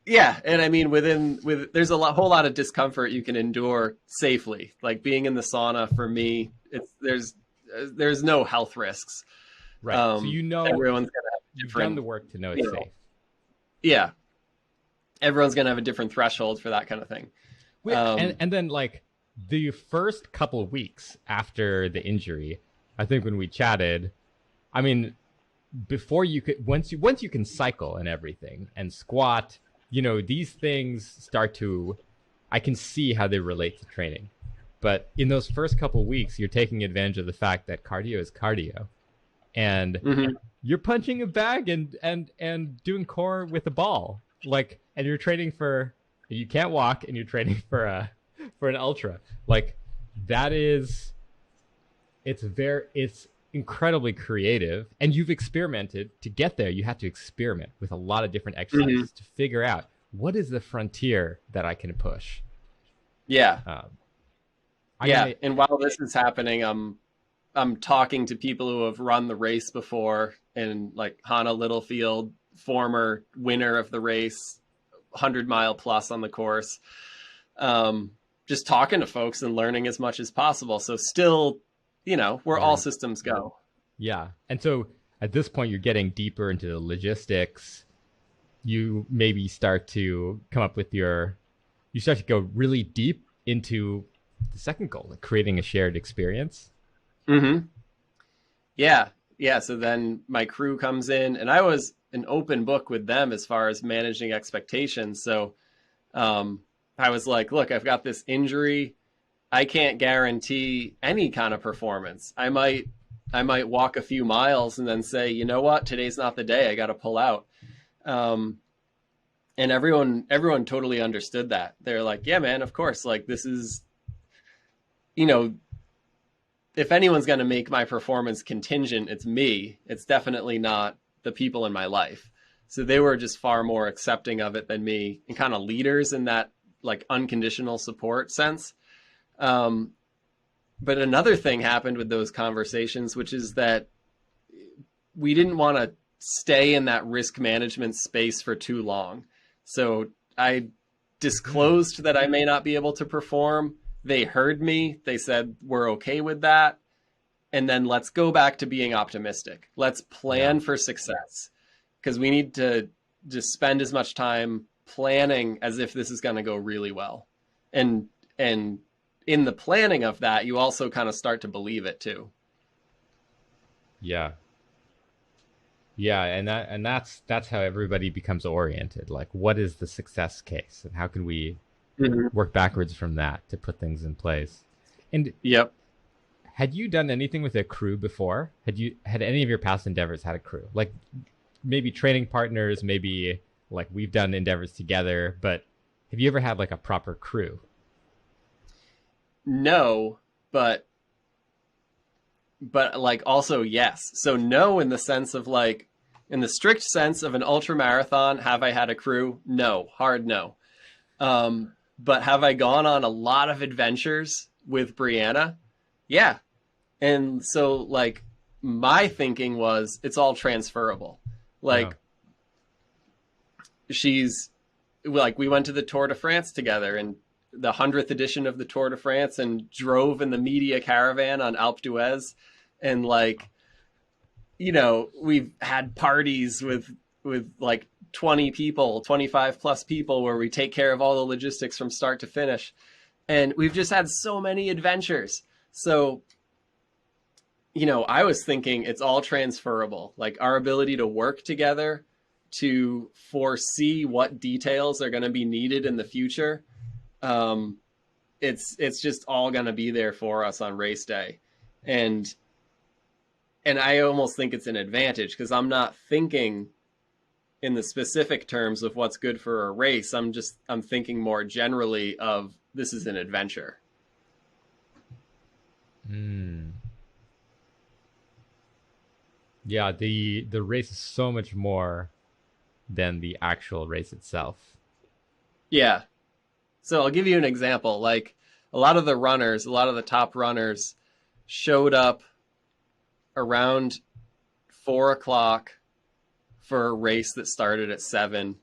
Yeah, and I mean, there's whole lot of discomfort you can endure safely. Like being in the sauna, for me, there's no health risks. Right. So everyone's gonna have you've done the work to know it's safe. Yeah. Everyone's gonna have a different threshold for that kind of thing. And then like the first couple of weeks after the injury, I think when we chatted, I mean, before you could once you can cycle and everything and squat, you know, these things start to, I can see how they relate to training. But in those first couple of weeks, you're taking advantage of the fact that cardio is cardio. And you're punching a bag and doing core with a ball. Like, and you're training you can't walk, and you're training for an ultra. Like, it's incredibly creative, and you've experimented to get there. You have to experiment with a lot of different exercises to figure out what is the frontier that I can push. Yeah. And while this is happening, I'm talking to people who have run the race before, and like Hannah Littlefield, former winner of the race, 100-mile plus on the course. Just talking to folks and learning as much as possible. So still, you know, we're all systems go. Yeah. And so at this point, you're getting deeper into the logistics. You maybe start to come up with you start to go really deep into the second goal, like creating a shared experience. Yeah. So then my crew comes in, and I was an open book with them as far as managing expectations. So I was like, look, I've got this injury. I can't guarantee any kind of performance. I might walk a few miles and then say, you know what, today's not the day. I got to pull out. And everyone totally understood that. They're like, yeah, man, of course. Like, this is, you know, if anyone's going to make my performance contingent, it's me. It's definitely not the people in my life. So they were just far more accepting of it than me, and kind of leaders in that like unconditional support sense. But another thing happened with those conversations, which is that we didn't want to stay in that risk management space for too long. So I disclosed that I may not be able to perform. They heard me. They said, we're okay with that. And then let's go back to being optimistic. Let's plan for success, because we need to just spend as much time planning as if this is going to go really well. And in the planning of that, you also kind of start to believe it too. Yeah. And that's how everybody becomes oriented. Like, what is the success case, and how can we work backwards from that to put things in place? And had you done anything with a crew before? Had any of your past endeavors had a crew? Like maybe training partners, maybe like we've done endeavors together, but have you ever had like a proper crew? No, but like also yes. So no, in the sense of like, in the strict sense of an ultra marathon, have I had a crew? No, hard no. But have I gone on a lot of adventures with Brianna? Yeah. And so like my thinking was it's all transferable. Like she's like, we went to the Tour de France together and the 100th edition of the Tour de France and drove in the media caravan on Alpe d'Huez. And like, you know, we've had parties with like 20 people, 25 plus people where we take care of all the logistics from start to finish. And we've just had so many adventures. So, you know, I was thinking it's all transferable, like our ability to work together, to foresee what details are going to be needed in the future. It's just all going to be there for us on race day. And I almost think it's an advantage because I'm not thinking in the specific terms of what's good for a race. I'm thinking more generally of this is an adventure. Yeah, the race is so much more than the actual race itself. Yeah. So I'll give you an example. Like a lot of the top runners showed up around 4:00 for a race that started at 7.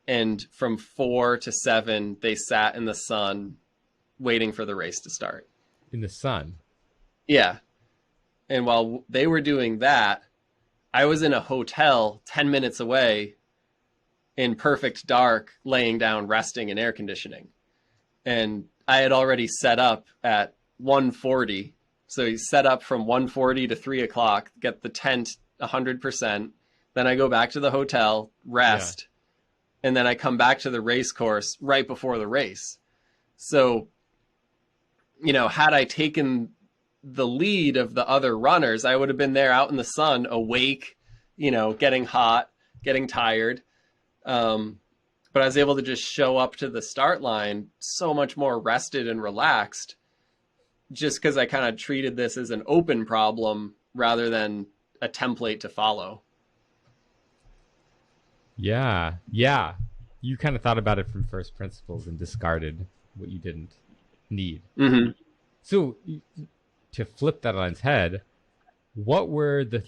And from 4 to 7, they sat in the sun waiting for the race to start. In the sun? Yeah. And while they were doing that, I was in a hotel 10 minutes away in perfect dark, laying down, resting in air conditioning. And I had already set up at 1:40. So you set up from 1:40 to 3:00, get the tent 100%. Then I go back to the hotel, rest, and then I come back to the race course right before the race. So, you know, had I taken the lead of the other runners, I would have been there out in the sun, awake, you know, getting hot, getting tired. But I was able to just show up to the start line so much more rested and relaxed, just because I kind of treated this as an open problem rather than a template to follow. Yeah. Yeah. You kind of thought about it from first principles and discarded what you didn't need. Mm-hmm. So to flip that on its head, what were the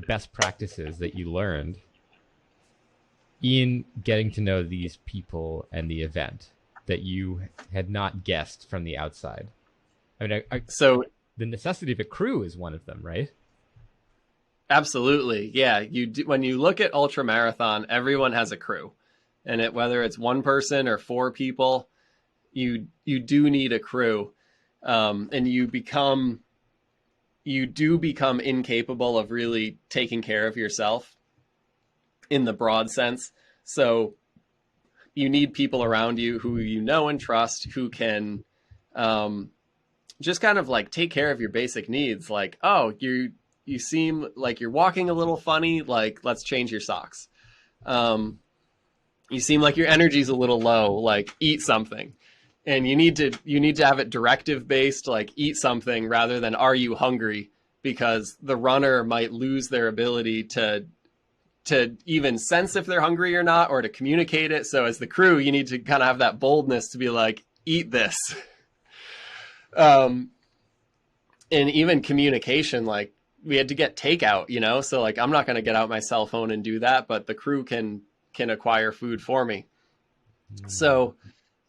best practices that you learned in getting to know these people and the event that you had not guessed from the outside? I mean, so the necessity of a crew is one of them, right? Absolutely. Yeah. When you look at ultramarathon, everyone has a crew, and whether it's one person or 4 people, you do need a crew. And you do become incapable of really taking care of yourself in the broad sense. So you need people around you who you know and trust, who can just kind of like take care of your basic needs. Like, oh, you seem like you're walking a little funny. Like, let's change your socks. You seem like your energy's a little low. Like, eat something. And you need to have it directive based, like eat something rather than are you hungry, because the runner might lose their ability to even sense if they're hungry or not, or to communicate it. So as the crew, you need to kind of have that boldness to be like, eat this. And even communication, like we had to get takeout, you know? So like, I'm not going to get out my cell phone and do that, but the crew can acquire food for me. So,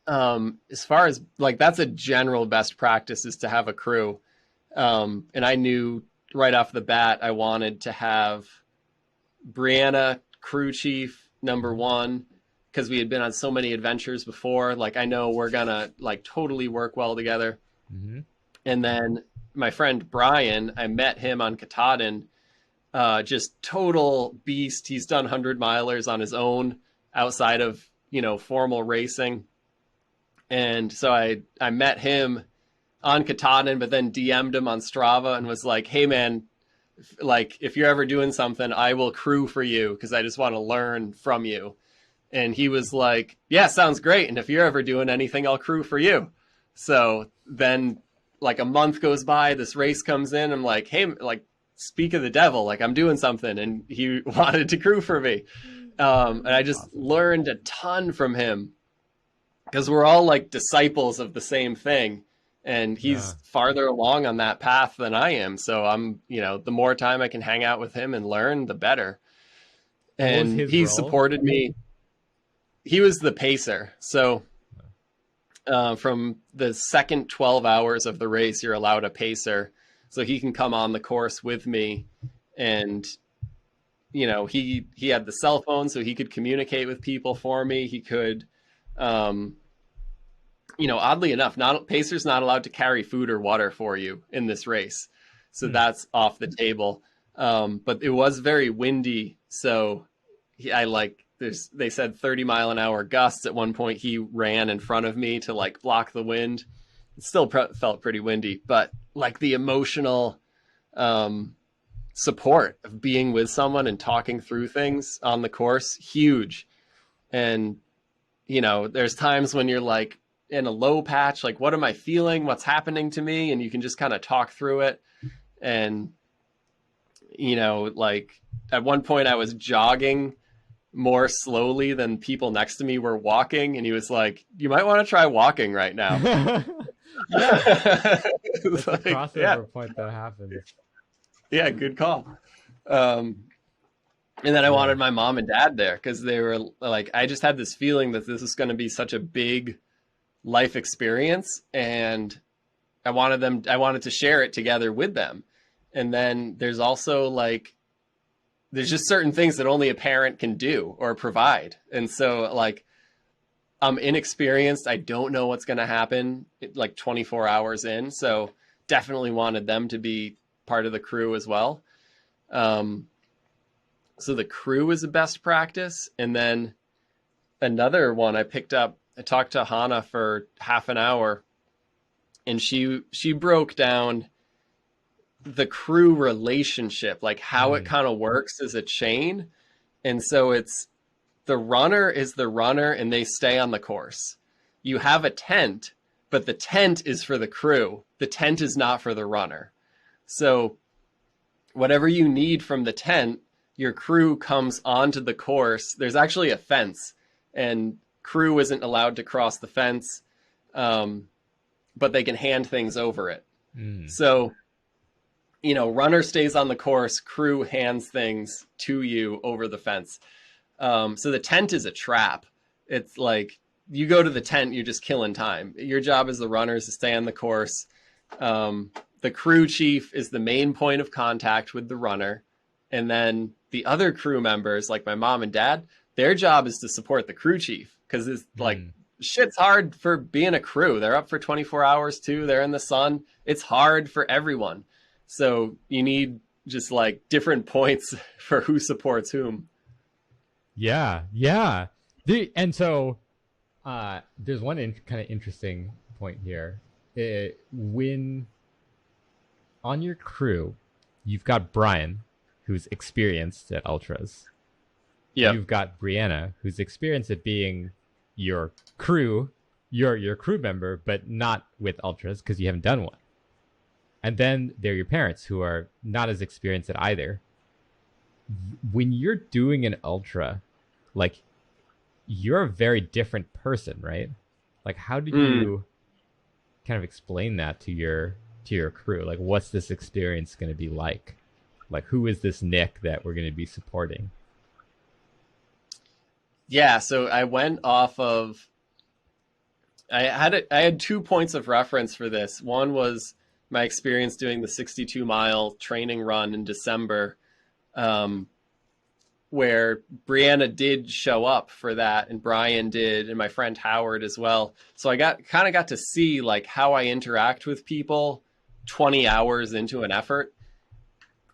as far as like, that's a general best practice, is to have a crew. And I knew right off the bat, I wanted to have Brianna, crew chief, number 1, because we had been on so many adventures before. Like, I know we're gonna like totally work well together. Mm-hmm. And then my friend Brian, I met him on Katahdin, just total beast. He's done 100 milers on his own outside of, you know, formal racing. And so I met him on Katahdin, but then DM'd him on Strava and was like, hey man, like if you're ever doing something, I will crew for you because I just want to learn from you. And he was like, yeah, sounds great. And if you're ever doing anything, I'll crew for you. So then like a month goes by, this race comes in. I'm like, hey, like speak of the devil, like I'm doing something. And he wanted to crew for me. And I just learned a ton from him because we're all like disciples of the same thing. And he's farther along on that path than I am. So I'm, you know, the more time I can hang out with him and learn, the better. And he supported me. He was the pacer. So from the second 12 hours of the race, you're allowed a pacer. So he can come on the course with me. And, you know, he had the cell phone so he could communicate with people for me. He could, you know, oddly enough, Pacer's not allowed to carry food or water for you in this race. So that's off the table. But it was very windy. So they said 30-mile-an-hour gusts. At one point, he ran in front of me to like block the wind. It still felt pretty windy, but like the emotional support of being with someone and talking through things on the course, huge. And, you know, there's times when you're like in a low patch, like, what am I feeling? What's happening to me? And you can just kind of talk through it. And, you know, like at one point I was jogging more slowly than people next to me were walking. And he was like, you might want to try walking right now. It's like, a crossover point that happens. Yeah, good call. And then I wanted my mom and dad there because they were like, I just had this feeling that this is going to be such a big life experience. And I wanted to share it together with them. And then there's also like, there's just certain things that only a parent can do or provide. And so like, I'm inexperienced. I don't know what's going to happen like 24 hours in. So definitely wanted them to be part of the crew as well. So the crew is the best practice. And then another one I picked up, I talked to Hannah for half an hour and she broke down the crew relationship, like how it kind of works as a chain. And so it's the runner is the runner and they stay on the course. You have a tent, but the tent is for the crew. The tent is not for the runner. So whatever you need from the tent, your crew comes onto the course. There's actually a fence and crew isn't allowed to cross the fence, but they can hand things over it. So, you know, runner stays on the course, crew hands things to you over the fence. So the tent is a trap. It's like you go to the tent, you're just killing time. Your job as the runner is to stay on the course. The crew chief is the main point of contact with the runner. And then the other crew members, like my mom and dad, their job is to support the crew chief because it's like shit's hard for being a crew. They're up for 24 hours too. They're in the sun. It's hard for everyone. So you need just like different points for who supports whom. Yeah. And so there's one kind of interesting point here. When on your crew, you've got Brian, who's experienced at ultras. Yeah. You've got Brianna, who's experienced at being your crew, your crew member, but not with ultras because you haven't done one. And then there are your parents who are not as experienced at either. When you're doing an ultra, like you're a very different person, right? Like how did you kind of explain that to your crew? Like what's this experience going to be like? Like who is this Nick that we're going to be supporting? Yeah, so I went off of I had 2 points of reference for this. One was my experience doing the 62-mile training run in December, where Brianna did show up for that and Brian did, and my friend Howard as well. So I got to see like how I interact with people 20 hours into an effort.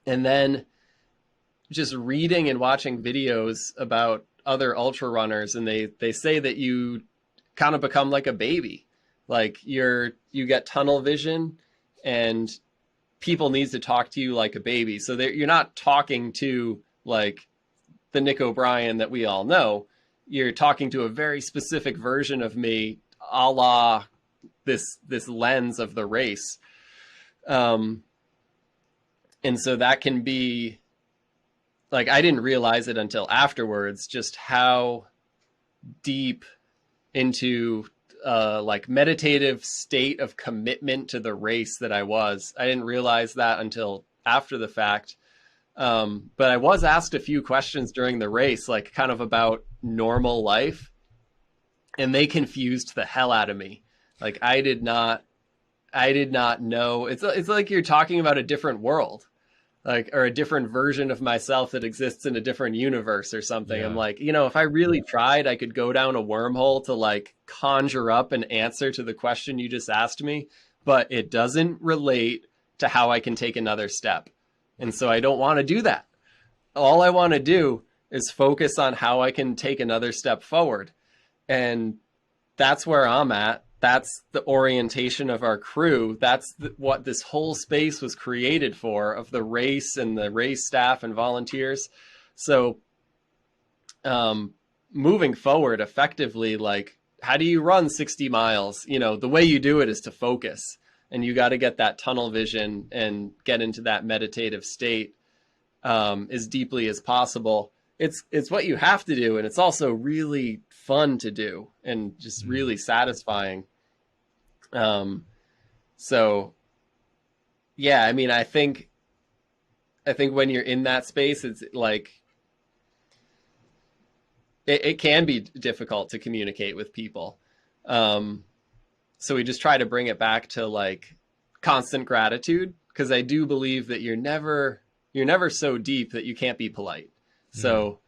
And then just reading and watching videos about other ultra runners, and they say that you kind of become like a baby. Like you get tunnel vision, and people need to talk to you like a baby. So you're not talking to like the Nick O'Brien that we all know. You're talking to a very specific version of me, a la this lens of the race. And so that can be like, I didn't realize it until afterwards, just how deep into like meditative state of commitment to the race that I was. I didn't realize that until after the fact. But I was asked a few questions during the race, like kind of about normal life, and they confused the hell out of me. Like I did not know. It's like you're talking about a different world, like, or a different version of myself that exists in a different universe or something. Yeah. I'm like, if I really tried, I could go down a wormhole to like conjure up an answer to the question you just asked me, but it doesn't relate to how I can take another step. And so I don't want to do that. All I want to do is focus on how I can take another step forward. And that's where I'm at. That's the orientation of our crew. That's what this whole space was created for, of the race and the race staff and volunteers. So moving forward effectively, like, how do you run 60 miles? The way you do it is to focus, and you got to get that tunnel vision and get into that meditative state as deeply as possible. It's what you have to do. And it's also really fun to do and just really satisfying. So yeah, I mean, I think when you're in that space, it's like, it can be difficult to communicate with people. So we just try to bring it back to like constant gratitude, because I do believe that you're never so deep that you can't be polite. So,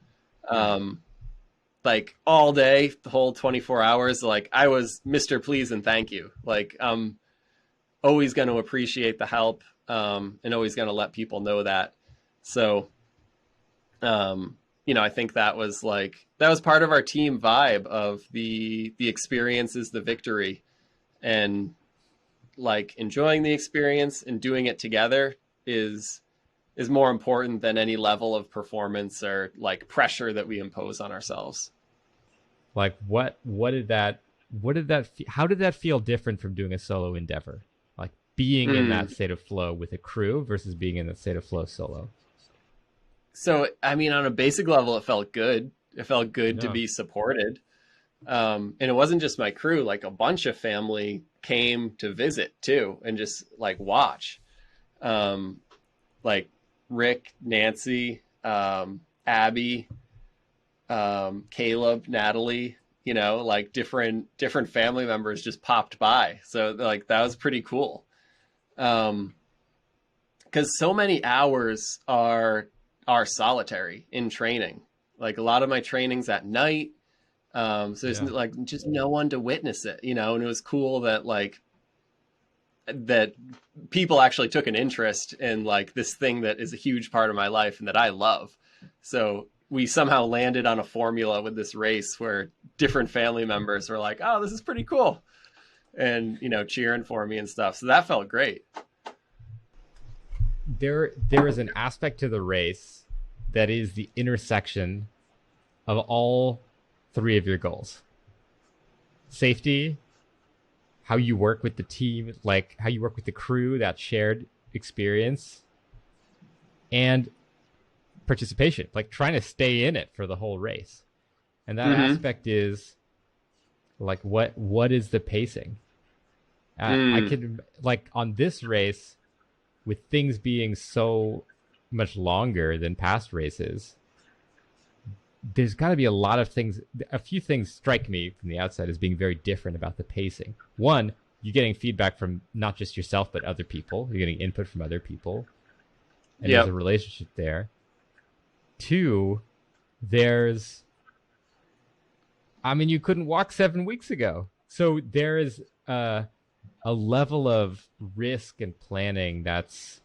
like all day, the whole 24 hours, like I was Mr. Please and thank you. Like I'm always going to appreciate the help, and always going to let people know that. So, I think that was part of our team vibe of the experience is the victory, and like enjoying the experience and doing it together is more important than any level of performance or like pressure that we impose on ourselves. Like how did that feel different from doing a solo endeavor? Like being in that state of flow with a crew versus being in that state of flow solo. So, I mean, on a basic level, it felt good. It felt good to be supported. And it wasn't just my crew, like a bunch of family came to visit too, and just like watch, like Rick, Nancy, Abby, Caleb, Natalie, like different family members just popped by. So like, that was pretty cool. 'Cause so many hours are solitary in training. Like a lot of my training's at night. So there's like just no one to witness it, and it was cool that like that people actually took an interest in like this thing that is a huge part of my life and that I love. So we somehow landed on a formula with this race where different family members were like, oh, this is pretty cool. And, cheering for me and stuff. So that felt great. There is an aspect to the race that is the intersection of all three of your goals: safety, how you work with the team, like how you work with the crew, that shared experience, and participation, like trying to stay in it for the whole race. And that aspect is like, what is the pacing? I could, like, on this race, with things being so much longer than past races, there's got to be a few things strike me from the outside as being very different about the pacing. One, you're getting feedback from not just yourself, but other people. You're getting input from other people. And there's a relationship there. Two, you couldn't walk 7 weeks ago. So there is a level of risk and planning that's,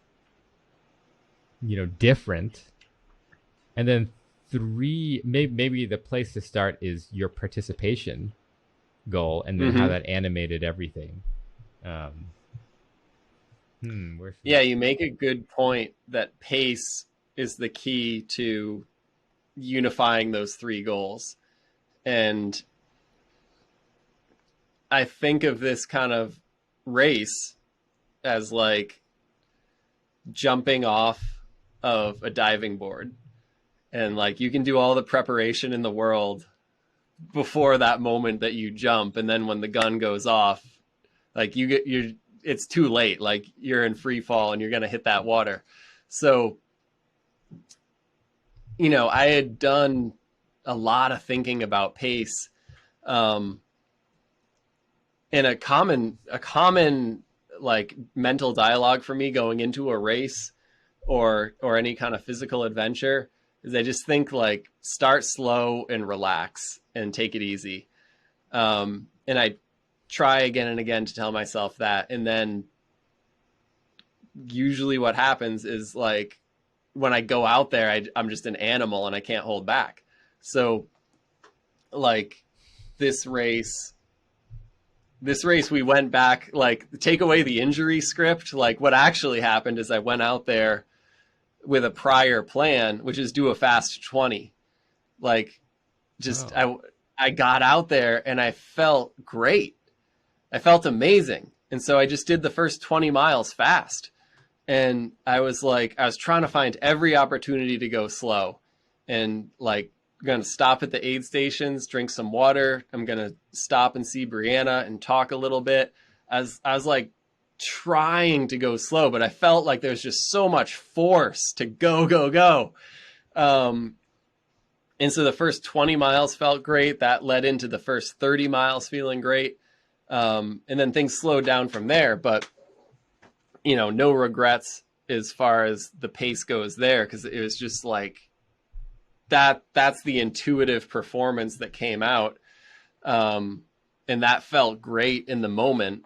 different. And then three, maybe the place to start is your participation. goal, and then how that animated everything. Yeah, you make a good point that pace is the key to unifying those three goals. And I think of this kind of race as like jumping off of a diving board. And like you can do all the preparation in the world before that moment that you jump, and then when the gun goes off, like it's too late. Like you're in free fall and you're going to hit that water. So, I had done a lot of thinking about pace. And a common like mental dialogue for me going into a race or any kind of physical adventure is I just think like start slow and relax and take it easy. And I try again and again to tell myself that. And then usually what happens is like when I go out there, I'm just an animal and I can't hold back. So like this race, we went back, like take away the injury script. Like what actually happened is I went out there with a prior plan, which is do a fast 20. Like just, I got out there and I felt great. I felt amazing. And so I just did the first 20 miles fast. And I was trying to find every opportunity to go slow and like, I'm going to stop at the aid stations, drink some water. I'm going to stop and see Brianna and talk a little bit. I was like trying to go slow, but I felt like there's just so much force to go. And so the first 20 miles felt great. That led into the first 30 miles feeling great. And then things slowed down from there, but no regrets as far as the pace goes there. 'Cause it was just like, that's the intuitive performance that came out. And that felt great in the moment.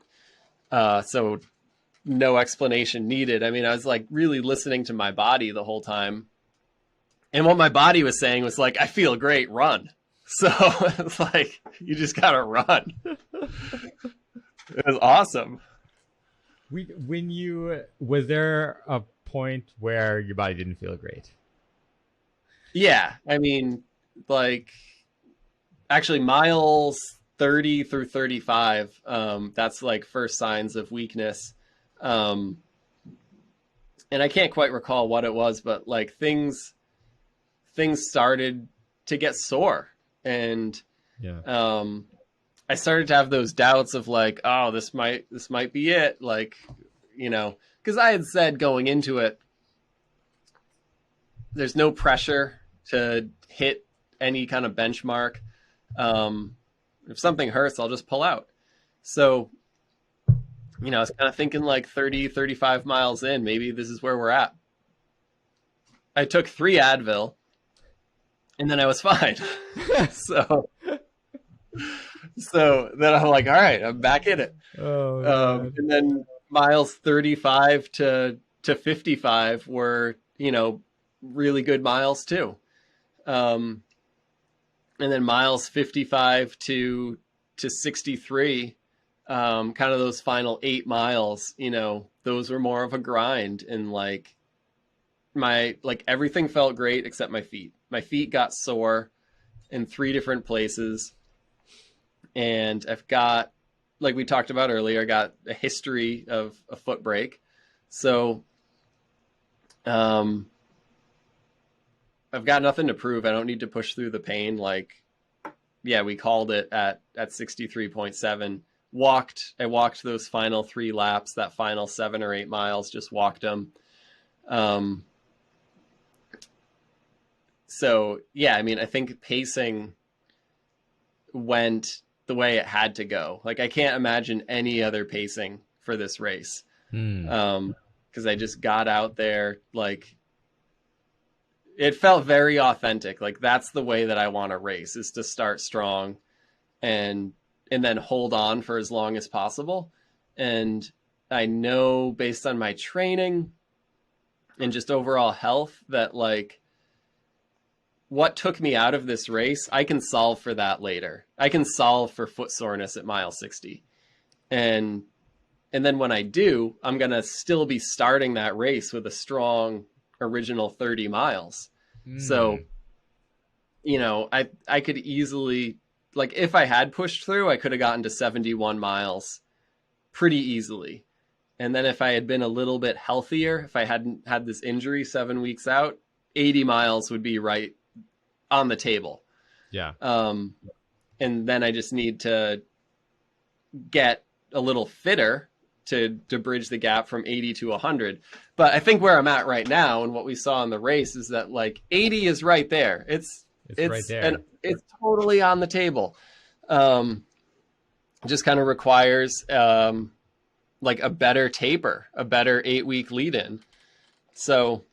So no explanation needed. I mean, I was like really listening to my body the whole time. And what my body was saying was like, I feel great, run. So it's like, you just got to run. It was awesome. Was there a point where your body didn't feel great? Yeah. I mean, like actually miles 30 through 35, that's like first signs of weakness. And I can't quite recall what it was, but like things started to get sore. And I started to have those doubts of like, oh, this might be it. Like, because I had said going into it, there's no pressure to hit any kind of benchmark. If something hurts, I'll just pull out. So, I was kind of thinking like 30, 35 miles in, maybe this is where we're at. I took 3 Advil and then I was fine. So then I'm like, all right, I'm back in it. And then miles 35 to 55 were, really good miles too. And then miles 55 to 63, kind of those final 8 miles, those were more of a grind. And like everything felt great except my feet. My feet got sore in 3 different places. And I've got, like we talked about earlier, I got a history of a foot break. So, I've got nothing to prove. I don't need to push through the pain. Like, yeah, we called it at 63.7. I walked those final 3 laps, that final 7 or 8 miles, just walked them. So yeah, I mean, I think pacing went the way it had to go. Like I can't imagine any other pacing for this race. 'Cause I just got out there, like, it felt very authentic. Like that's the way that I want to race, is to start strong and then hold on for as long as possible. And I know based on my training and just overall health that like what took me out of this race, I can solve for that later. I can solve for foot soreness at mile 60. And then when I do, I'm going to still be starting that race with a strong original 30 miles. So, you know, I could easily, like, if I had pushed through, I could have gotten to 71 miles pretty easily. And then if I had been a little bit healthier, if I hadn't had this injury 7 weeks out, 80 miles would be right on the table. Yeah. And then I just need to get a little fitter to bridge the gap from 80 to 100. But I think where I'm at right now and what we saw in the race is that like 80 is right there. It's right there. And it's totally on the table. Just kind of requires like a better taper, a better 8-week lead in. So,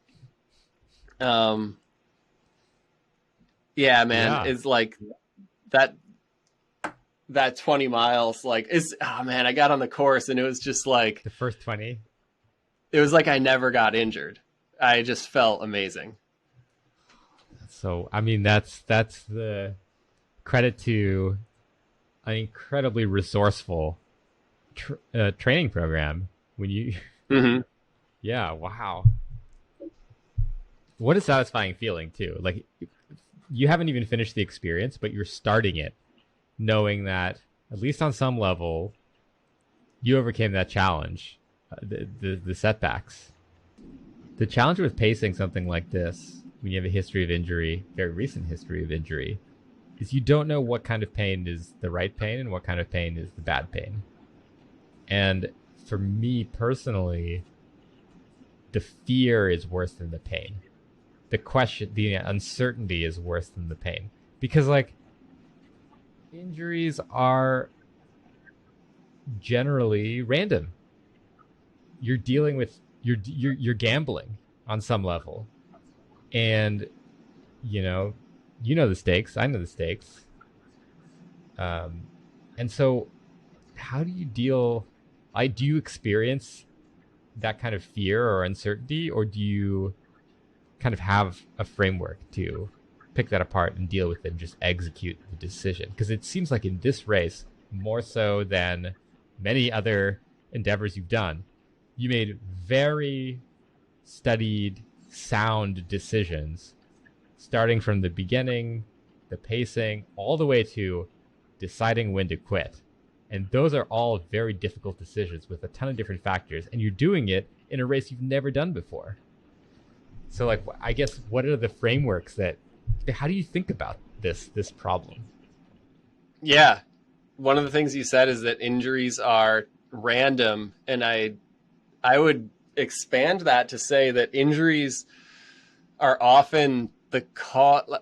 yeah, man, it's like that 20 miles, like oh man, I got on the course and it was just like the first 20. It was like I never got injured. I just felt amazing. So, I mean, that's the credit to an incredibly resourceful training program. When you, yeah, wow. What a satisfying feeling too. Like you haven't even finished the experience, but you're starting it knowing that at least on some level, you overcame that challenge, the setbacks. The challenge with pacing something like this, when you have a history of injury, very recent history of injury, is you don't know what kind of pain is the right pain and what kind of pain is the bad pain. And for me personally, the fear is worse than the pain. The uncertainty is worse than the pain. Because like, injuries are generally random. You're dealing with, you're gambling on some level. And, you know the stakes. I know the stakes. And so how do you deal? Do you experience that kind of fear or uncertainty, or do you kind of have a framework to pick that apart and deal with it and just execute the decision? Because it seems like in this race, more so than many other endeavors you've done, you made very studied, sound decisions, starting from the beginning, the pacing, all the way to deciding when to quit. And those are all very difficult decisions with a ton of different factors. And you're doing it in a race you've never done before. So like, I guess, what are the frameworks how do you think about this problem? Yeah. One of the things you said is that injuries are random. And I would expand that to say that injuries are often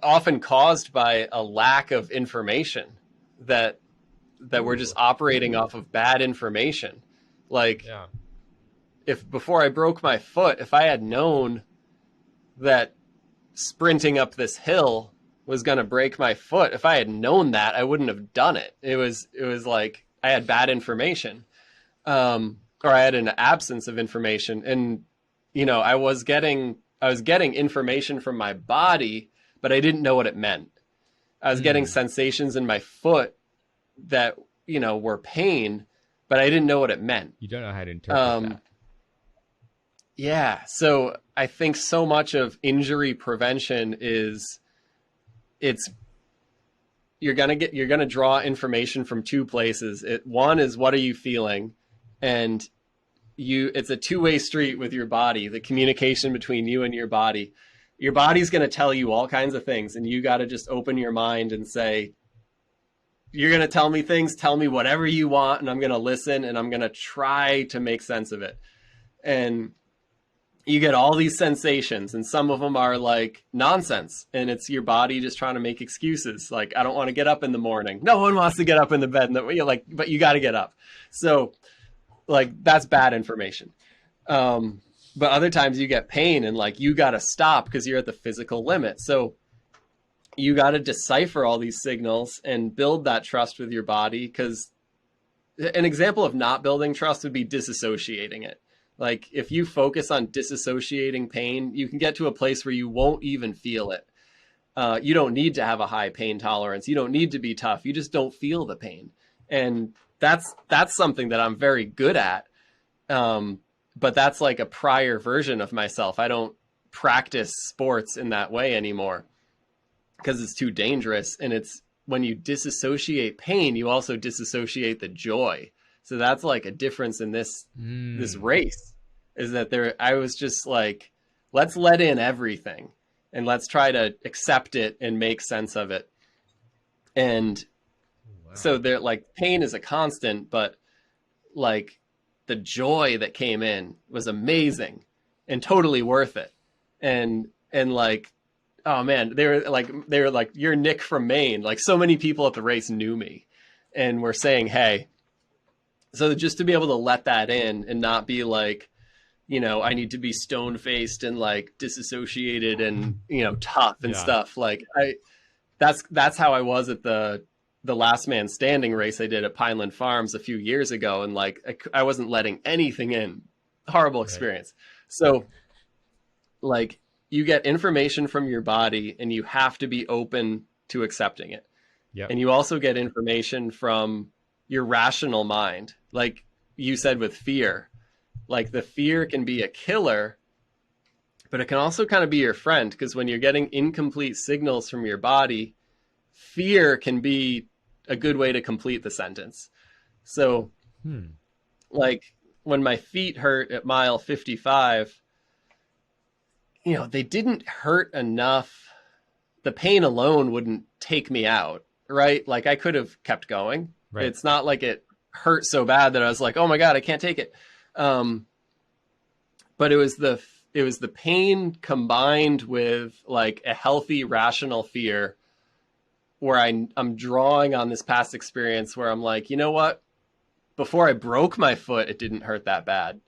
often caused by a lack of information, that we're just operating off of bad information. Like, if before I broke my foot, if I had known that sprinting up this hill was going to break my foot, if I had known that, I wouldn't have done it. It was like I had bad information, or I had an absence of information. And, you know, I was getting information from my body, but I didn't know what it meant. I was getting sensations in my foot that, you know, were pain, but I didn't know what it meant. You don't know how to interpret that. Yeah. So I think so much of injury prevention is you're going to draw information from two places. One is, what are you feeling? And it's a two-way street with your body, the communication between you and your body. Your body's going to tell you all kinds of things, and you got to just open your mind and say, you're going to tell me things, tell me whatever you want, and I'm going to listen, and I'm going to try to make sense of it. And you get all these sensations, and some of them are like nonsense, and it's your body just trying to make excuses. Like, I don't want to get up in the morning. No one wants to get up in the bed, but you got to get up. So like, that's bad information. But other times you get pain, and like, you got to stop because you're at the physical limit. So you got to decipher all these signals and build that trust with your body. Because an example of not building trust would be disassociating it. Like, if you focus on disassociating pain, you can get to a place where you won't even feel it. You don't need to have a high pain tolerance. You don't need to be tough. You just don't feel the pain. And that's something that I'm very good at. But that's like a prior version of myself. I don't practice sports in that way anymore because it's too dangerous. And it's when you disassociate pain, you also disassociate the joy. So that's like a difference in this race, is that I was just like, let's let in everything and let's try to accept it and make sense of it. And so there, like, pain is a constant, but like the joy that came in was amazing and totally worth it. And like, oh man, they were like, you're Nick from Maine. Like, so many people at the race knew me and were saying, hey. So just to be able to let that in and not be like, you know, I need to be stone faced and like disassociated and, you know, tough and stuff. Like that's how I was at the last man standing race I did at Pineland Farms a few years ago. And like, I wasn't letting anything in. Horrible experience. Right. So like, you get information from your body and you have to be open to accepting it. Yep. And you also get information from your rational mind. Like you said with fear, like the fear can be a killer, but it can also kind of be your friend, because when you're getting incomplete signals from your body, fear can be a good way to complete the sentence. So like when my feet hurt at mile 55, you know, they didn't hurt enough. The pain alone wouldn't take me out, right? Like I could have kept going. Right. It's not like it hurt so bad that I was like, oh my God, I can't take it. But it was the pain combined with like a healthy, rational fear where I'm drawing on this past experience where I'm like, you know what? Before I broke my foot, it didn't hurt that bad.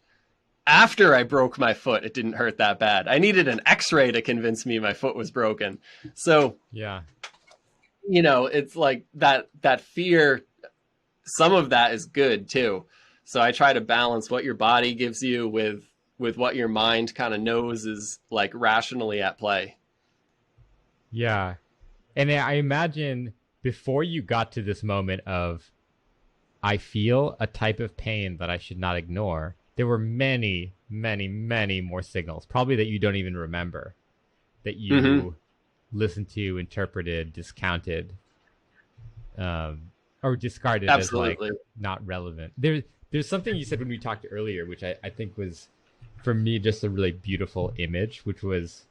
After I broke my foot, it didn't hurt that bad. I needed an X-ray to convince me my foot was broken. So, yeah, you know, it's like that fear, some of that is good too. So I try to balance what your body gives you with what your mind kind of knows is like rationally at play. Yeah. And I imagine before you got to this moment of, I feel a type of pain that I should not ignore, there were many, many, many more signals, probably that you don't even remember, that you listened to, interpreted, discounted, or discarded as like not relevant. There's something you said when we talked earlier, which I think was, for me, just a really beautiful image, which was,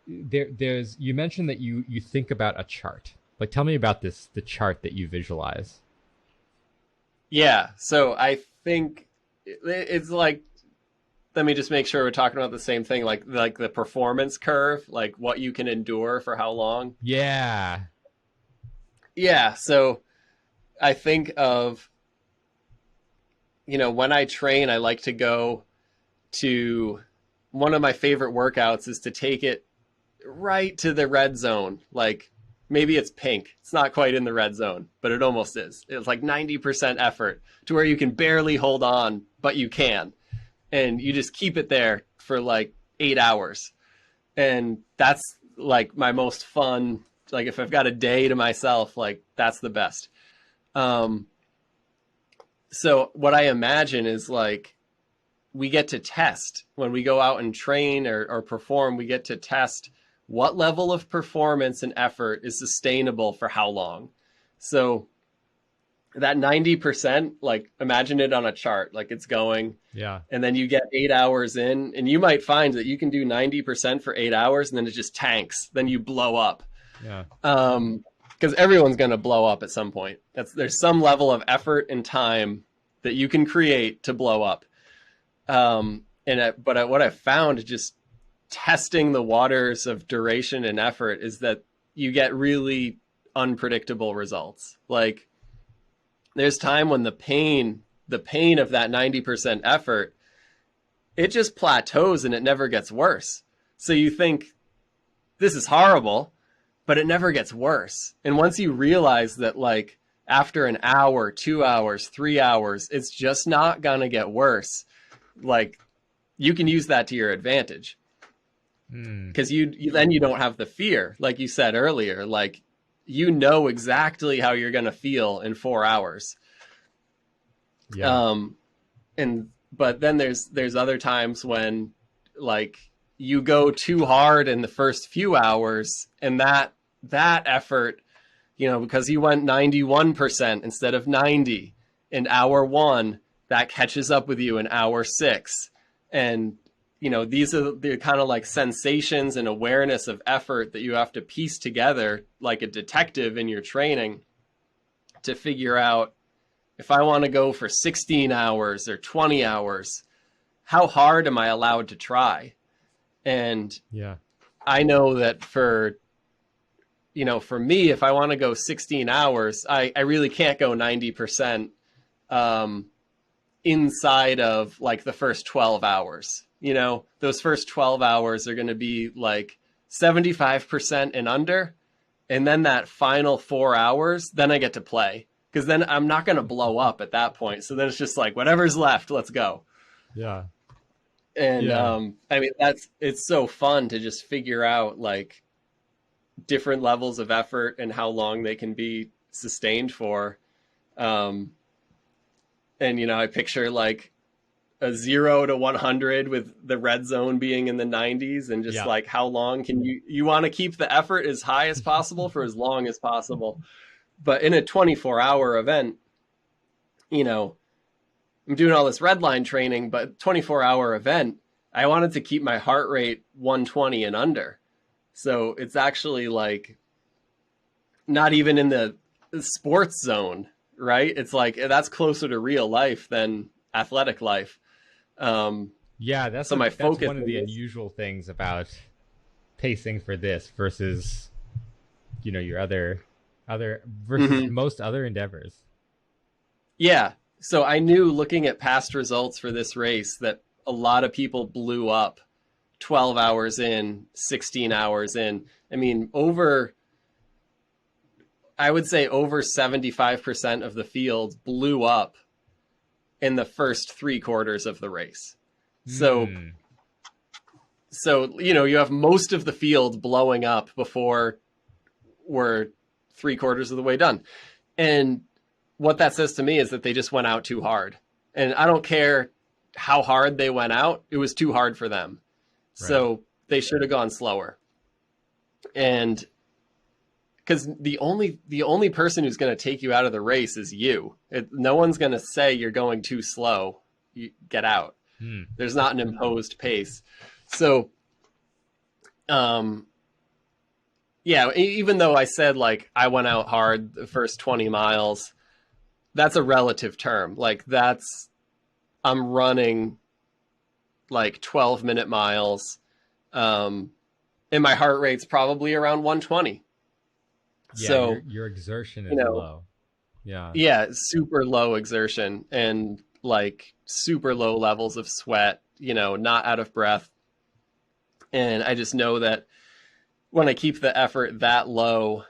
there's, you mentioned that you think about a chart. Like, tell me about the chart that you visualize. Yeah. So I think it's like, let me just make sure we're talking about the same thing, like the performance curve, like what you can endure for how long. Yeah. Yeah. So I think of, you know, when I train, I like to go to, one of my favorite workouts is to take it right to the red zone. Like maybe it's pink. It's not quite in the red zone, but it almost is. It's like 90% effort to where you can barely hold on, but you can. And you just keep it there for like 8 hours. And that's like my most fun. Like if I've got a day to myself, like that's the best. So what I imagine is like, we get to test when we go out and train or perform, we get to test what level of performance and effort is sustainable for how long. So that 90%, like imagine it on a chart, like it's going, and then you get 8 hours in, and you might find that you can do 90% for 8 hours and then it just tanks. Then you blow up. Because everyone's going to blow up at some point. There's some level of effort and time that you can create to blow up. But what I found just testing the waters of duration and effort is that you get really unpredictable results. Like there's time when the pain of that 90% effort, it just plateaus and it never gets worse. So you think this is horrible, but it never gets worse. And once you realize that, like after an hour, 2 hours, 3 hours, it's just not going to get worse. Like you can use that to your advantage. Because then you don't have the fear, like you said earlier, like you know exactly how you're going to feel in 4 hours. Yeah. But then there's other times when like you go too hard in the first few hours, and that effort, you know, because you went 91% instead of 90 in hour 1, that catches up with you in hour 6. And you know, these are the kind of like sensations and awareness of effort that you have to piece together like a detective in your training to figure out, if I want to go for 16 hours or 20 hours, how hard am I allowed to try? And I know that for me, if I want to go 16 hours, I really can't go 90% inside of like the first 12 hours. You know, those first 12 hours are going to be like 75% and under. And then that final 4 hours, then I get to play, because then I'm not going to blow up at that point. So then it's just like, whatever's left, let's go. Yeah. And I mean, it's so fun to just figure out like different levels of effort and how long they can be sustained for. And, you know, I picture like a 0 to 100 with the red zone being in the 90s, and just like, how long can you want to keep the effort as high as possible for as long as possible. But in a 24-hour event, you know, I'm doing all this red line training, but 24-hour event, I wanted to keep my heart rate 120 and under. So it's actually like not even in the sports zone, right? It's like, that's closer to real life than athletic life. That's so that's one of the unusual things about pacing for this versus, you know, your other versus most other endeavors. Yeah. So I knew, looking at past results for this race, that a lot of people blew up 12 hours in, 16 hours in. I mean, I would say over 75% of the field blew up in the first 3 quarters of the race. So, you know, you have most of the field blowing up before we're 3 quarters of the way done. And what that says to me is that they just went out too hard. And I don't care how hard they went out, it was too hard for them. Right. So they should have gone slower. And because the only person who's going to take you out of the race is you. No one's going to say you're going too slow. You get out. There's not an imposed pace. So, even though I said like I went out hard the first 20 miles, that's a relative term. Like I'm running like 12-minute miles, and my heart rate's probably around 120. Yeah, so your exertion is low. Yeah, super low exertion and like super low levels of sweat, you know, not out of breath. And I just know that when I keep the effort that low,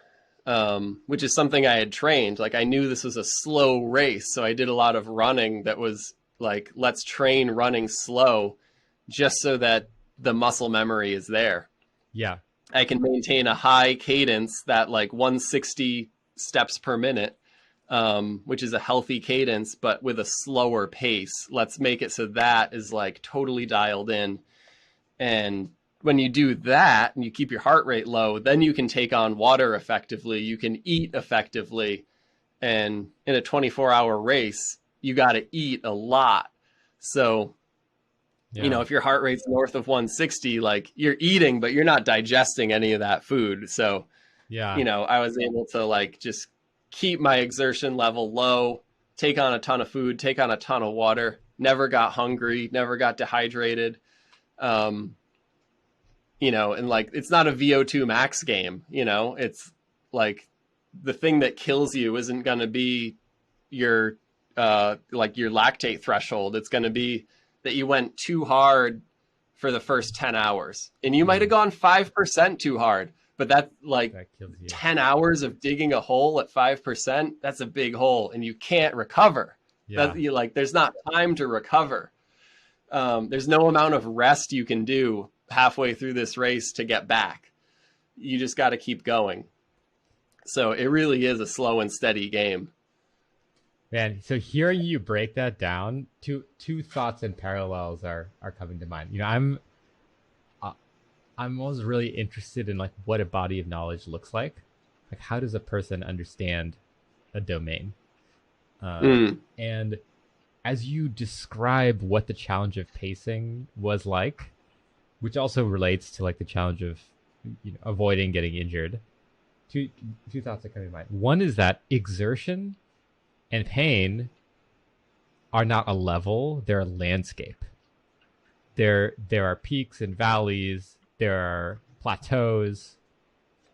which is something I had trained, like I knew this was a slow race. So I did a lot of running that was like, let's train running slow just so that the muscle memory is there. Yeah. I can maintain a high cadence, that like 160 steps per minute, which is a healthy cadence, but with a slower pace. Let's make it so that is like totally dialed in. And when you do that and you keep your heart rate low, then you can take on water effectively. You can eat effectively. And in a 24-hour race, you got to eat a lot. So, you know, if your heart rate's north of 160, like you're eating, but you're not digesting any of that food. So, you know, I was able to like just keep my exertion level low, take on a ton of food, take on a ton of water, never got hungry, never got dehydrated. You know, and like, it's not a VO2 max game, you know, it's like the thing that kills you isn't going to be your, like your lactate threshold. It's going to be that you went too hard for the first 10 hours, and you might've gone 5% too hard, but that like 10 hours of digging a hole at 5%, that's a big hole and you can't recover. That you like, there's not time to recover. There's no amount of rest you can do halfway through this race to get back. You just got to keep going. So it really is a slow and steady game. Man, so hearing you break that down, two thoughts and parallels are coming to mind. You know, I'm always really interested in like what a body of knowledge looks like. Like, how does a person understand a domain? And as you describe what the challenge of pacing was like, which also relates to like the challenge of, you know, avoiding getting injured, two thoughts are coming to mind. One is that exertion and pain are not a level, they're a landscape. There are peaks and valleys, there are plateaus,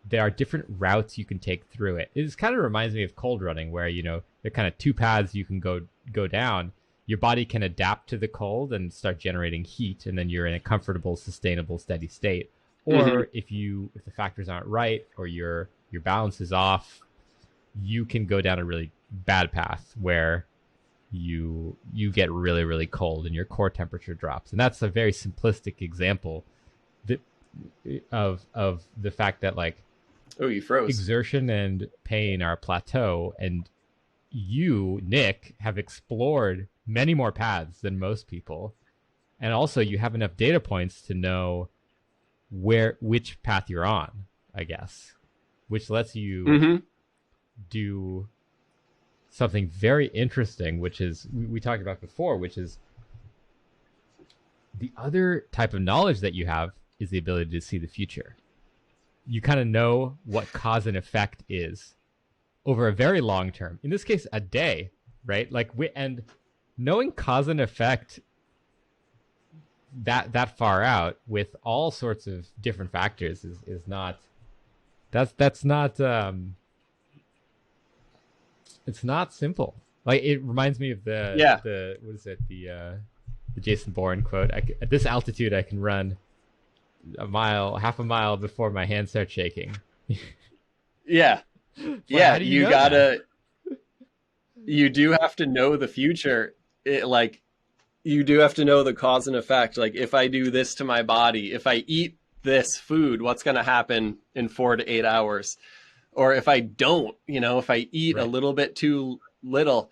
there are different routes you can take through it. It kind of reminds me of cold running, where, you know, there are kind of two paths you can go down. Your body can adapt to the cold and start generating heat, and then you're in a comfortable, sustainable, steady state. Or if the factors aren't right, or your balance is off, you can go down a really bad path where you get really, really cold and your core temperature drops. And that's a very simplistic example of the fact that, like, you froze. Exertion and pain are a plateau, and you, Nick, have explored many more paths than most people. And also you have enough data points to know which path you're on, I guess, which lets you do something very interesting, which is we talked about before, which is the other type of knowledge that you have is the ability to see the future. You kind of know what cause and effect is over a very long term. In this case, a day, right? Like, and knowing cause and effect that far out with all sorts of different factors is not, that's not it's not simple. Like, it reminds me of the what is it, the Jason Bourne quote, at this altitude I can run half a mile before my hands start shaking. Yeah. Well, You do have to know the future. You do have to know the cause and effect. Like, if I do this to my body, if I eat this food, what's going to happen in 4 to 8 hours? Or if I don't, you know, if I eat a little bit too little.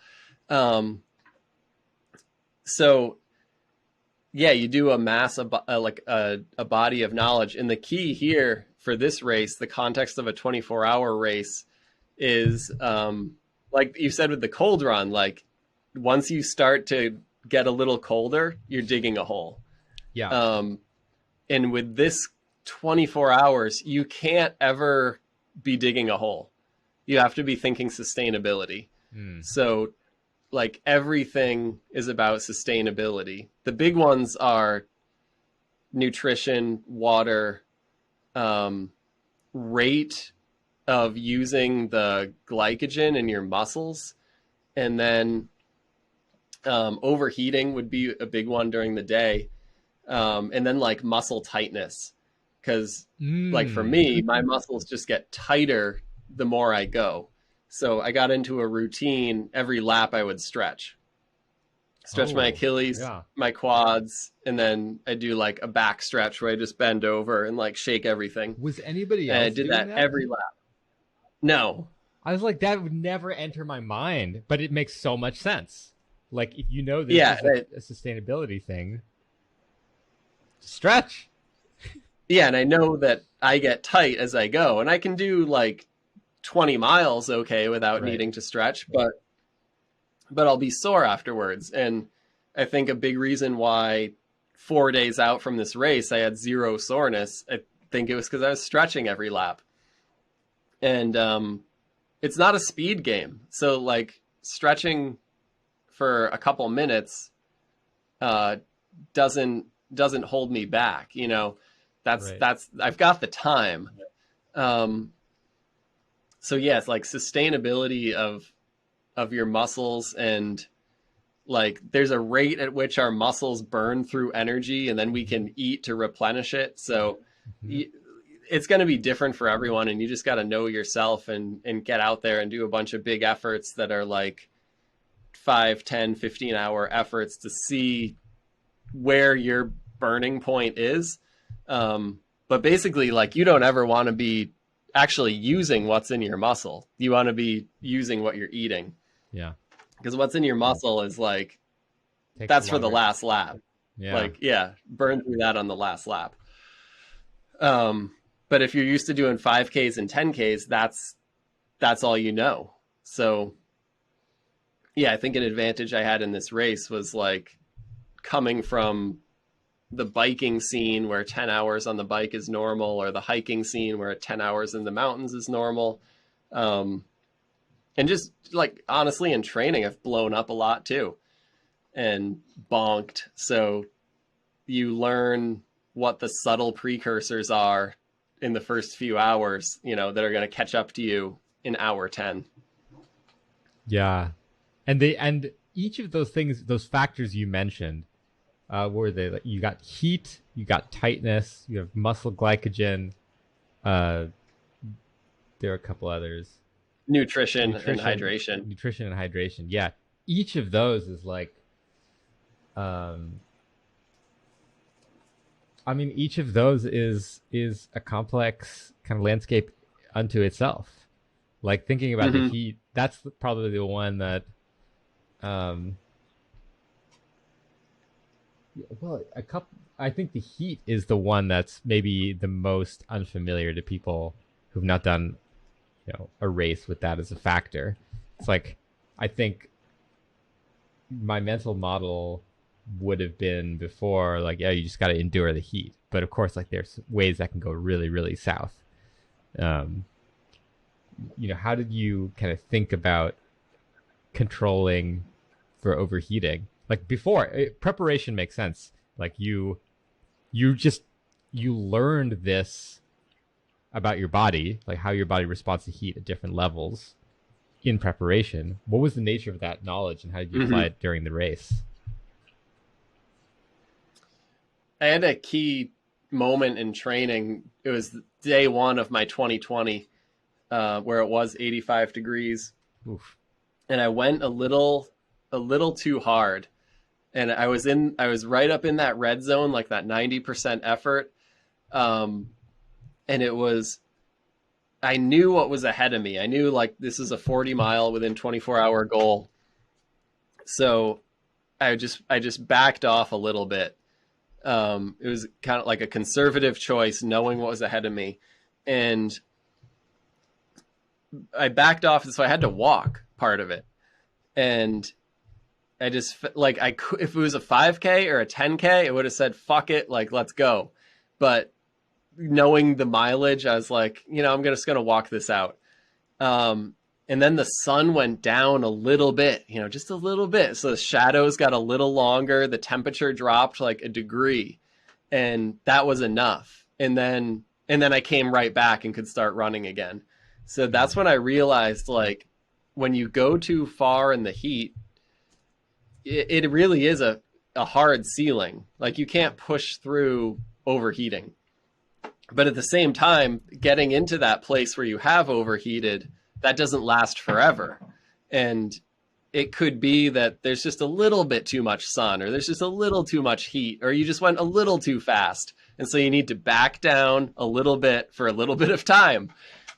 So yeah, you do amass a body of knowledge. And the key here for this race, the context of a 24-hour race, is like you said with the cold run, like, once you start to get a little colder, you're digging a hole. Yeah. And with this 24 hours, you can't ever be digging a hole. You have to be thinking sustainability. So, like, everything is about sustainability. The big ones are nutrition, water, rate of using the glycogen in your muscles, and then overheating would be a big one during the day, and then, like, muscle tightness, because like, for me, my muscles just get tighter the more I go. So I got into a routine. Every lap I would stretch my Achilles, my quads, and then I do like a back stretch where I just bend over and like shake everything. Was anybody else and I did that every lap? No. I was like, that would never enter my mind, but it makes so much sense. Like, if you know this is a sustainability thing, stretch. Yeah, and I know that I get tight as I go, and I can do like 20 miles okay without needing to stretch, but I'll be sore afterwards. And I think a big reason why 4 days out from this race I had zero soreness, I think it was because I was stretching every lap. And it's not a speed game, so like, stretching for a couple minutes doesn't hold me back, you know. That's I've got the time. So yeah, it's like sustainability of your muscles, and like, there's a rate at which our muscles burn through energy, and then we can eat to replenish it. So it's going to be different for everyone, and you just got to know yourself and get out there and do a bunch of big efforts that are like 5, 10, 15 hour efforts to see where your burning point is. But basically, like, you don't ever want to be actually using what's in your muscle. You want to be using what you're eating. Yeah. Because what's in your muscle is like, Takes that's for longer. the last lap. Yeah. Like, yeah, burn through that on the last lap. But if you're used to doing 5Ks and 10Ks, that's all you know. So yeah, I think an advantage I had in this race was like coming from the biking scene where 10 hours on the bike is normal, or the hiking scene where 10 hours in the mountains is normal. And just like, honestly, in training, I've blown up a lot too and bonked. So you learn what the subtle precursors are in the first few hours, you know, that are going to catch up to you in hour 10. Yeah. And each of those things, those factors you mentioned, were they, like, you got heat, you got tightness, you have muscle glycogen, there are a couple others. Nutrition and hydration. Nutrition and hydration. Yeah. Each of those is like, I mean, each of those is a complex kind of landscape unto itself. Like, thinking about the heat, that's probably the one that, well, I think the heat is the one that's maybe the most unfamiliar to people who've not done, you know, a race with that as a factor. It's like, I think my mental model would have been before, like, yeah, you just got to endure the heat. But of course, like, there's ways that can go really, really south. You know, how did you kind of think about controlling for overheating? Like, before, preparation makes sense. Like, you learned this about your body, like how your body responds to heat at different levels in preparation. What was the nature of that knowledge, and how did you apply it during the race? I had a key moment in training. It was day one of my 2020, where it was 85 degrees. Oof. And I went a little too hard. And I was right up in that red zone, like that 90% effort. And I knew what was ahead of me. I knew, like, this is a 40-mile within 24-hour goal. So I just backed off a little bit. It was kind of like a conservative choice, knowing what was ahead of me. And I backed off, so I had to walk part of it. And I just, like, if it was a 5K or a 10K, it would have said, fuck it, like, let's go. But knowing the mileage, I was like, you know, I'm just going to walk this out. And then the sun went down a little bit, you know, just a little bit. So the shadows got a little longer. The temperature dropped like a degree, and that was enough. And then I came right back and could start running again. So that's when I realized, like, when you go too far in the heat, it really is a hard ceiling. Like, you can't push through overheating. But at the same time, getting into that place where you have overheated, that doesn't last forever. And it could be that there's just a little bit too much sun, or there's just a little too much heat, or you just went a little too fast. And so you need to back down a little bit for a little bit of time.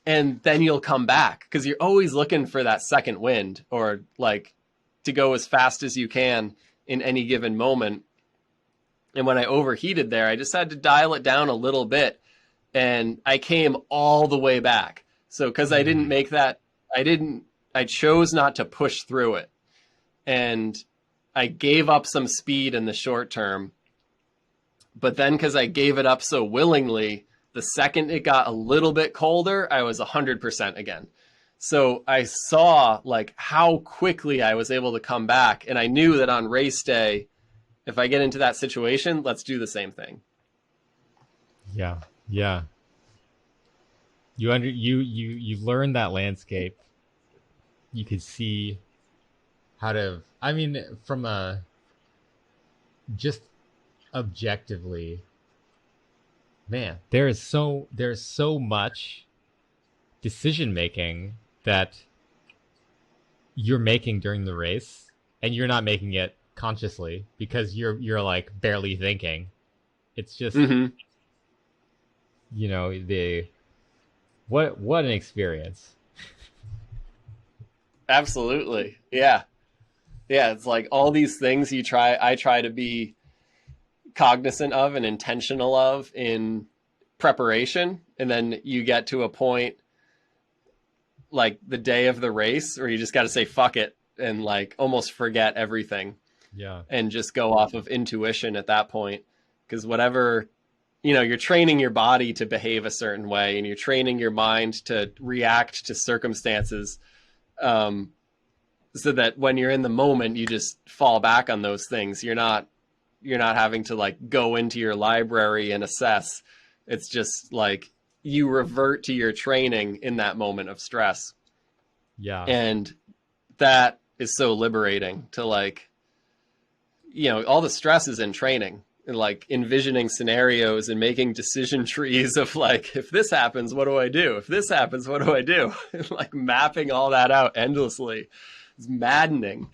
And then you'll come back, because you're always looking for that second wind, or like to go as fast as you can in any given moment. And when I overheated there, I just had to dial it down a little bit, and I came all the way back. So because I didn't make that, I chose not to push through it. And I gave up some speed in the short term. But then, because I gave it up so willingly, the second it got a little bit colder, I was 100% again. So I saw, like, how quickly I was able to come back. And I knew that on race day, if I get into that situation, let's do the same thing. Yeah. Yeah. You learned that landscape. You could see how to, I mean, from just objectively, man, there's so much decision making that you're making during the race, and you're not making it consciously because you're like barely thinking. It's just you know, the what an experience. Absolutely. Yeah. Yeah, it's like all these things I try to be cognizant of and intentional of in preparation, and then you get to a point like the day of the race where you just got to say fuck it and like almost forget everything. Yeah. And just go off of intuition at that point, because whatever, you know, you're training your body to behave a certain way and you're training your mind to react to circumstances, so that when you're in the moment you just fall back on those things. You're not having to like go into your library and assess. It's just like you revert to your training in that moment of stress. Yeah. And that is so liberating to like, you know, all the stress is in training and like envisioning scenarios and making decision trees of like, if this happens, what do I do? If this happens, what do I do? And like mapping all that out endlessly. It's maddening.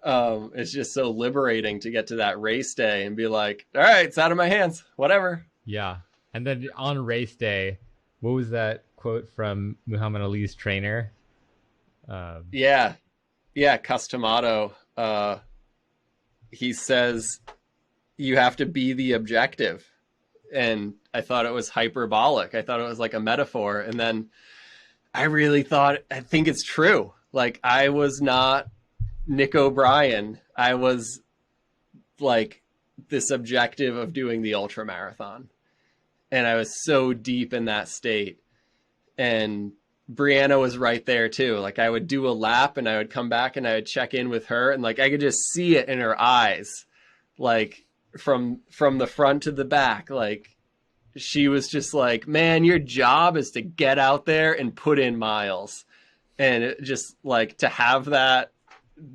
It's just so liberating to get to that race day and be like, all right, it's out of my hands, whatever. Yeah. And then on race day, what was that quote from Muhammad Ali's trainer? Yeah, Customato. He says you have to be the objective. And I thought it was hyperbolic. I thought it was like a metaphor. And then I think it's true. Like, I was not Nick O'Brien. I was like this objective of doing the ultra marathon. And I was so deep in that state. And Brianna was right there too. Like, I would do a lap and I would come back and I would check in with her, and like I could just see it in her eyes, like from the front to the back. Like, she was just like, man, your job is to get out there and put in miles. And it just like to have that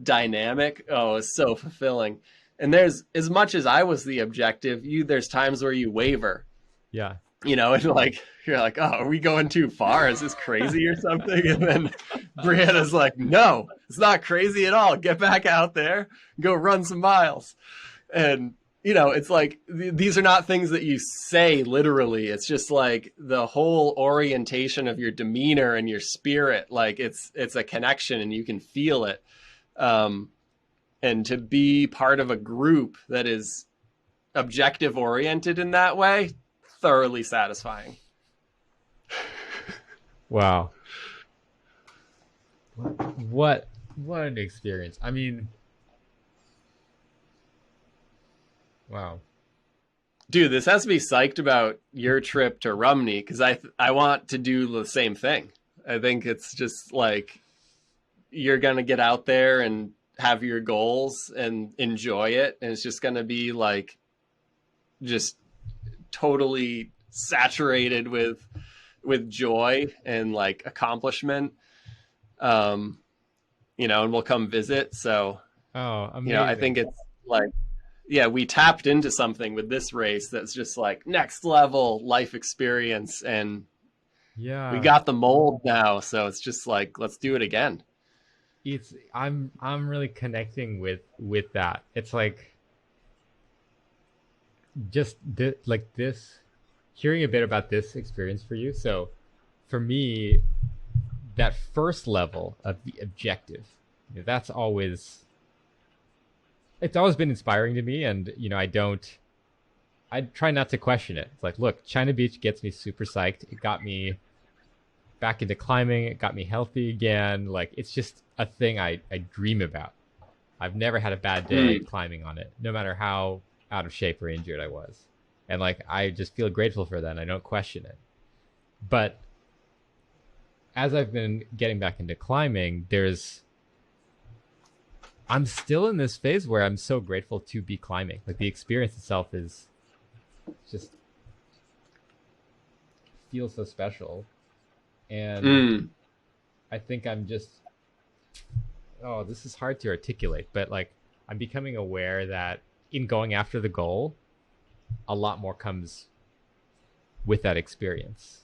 dynamic, it's so fulfilling. And there's, as much as I was the objective, there's times where you waver. Yeah. You know, and like, you're like, oh, are we going too far? Is this crazy or something? And then Brianna's like, no, it's not crazy at all. Get back out there, go run some miles. And, you know, it's like, these are not things that you say literally. It's just like the whole orientation of your demeanor and your spirit. Like, it's a connection and you can feel it. And to be part of a group that is objective oriented in that way, thoroughly satisfying. Wow. What an experience. I mean, wow. Dude, this has to be psyched about your trip to Rumney, because I want to do the same thing. I think it's just like, you're going to get out there and have your goals and enjoy it. And it's just going to be like, just totally saturated with joy and like accomplishment. You know, and we'll come visit. So, amazing. You know, I think it's like, yeah, we tapped into something with this race that's just like next level life experience, and yeah, we got the mold now. So it's just like, let's do it again. I'm really connecting with that. It's like just like this, hearing a bit about this experience for you. So for me, that first level of the objective, you know, it's always been inspiring to me. And, you know, I try not to question it. It's like, look, China Beach gets me super psyched. It got me back into climbing. It got me healthy again. Like, it's just a thing I dream about. I've never had a bad day climbing on it, no matter how out of shape or injured I was. And like, I just feel grateful for that. And I don't question it. But as I've been getting back into climbing, I'm still in this phase where I'm so grateful to be climbing. Like, the experience itself is just feels so special. And I think I'm just, this is hard to articulate, but like, I'm becoming aware that in going after the goal, a lot more comes with that experience.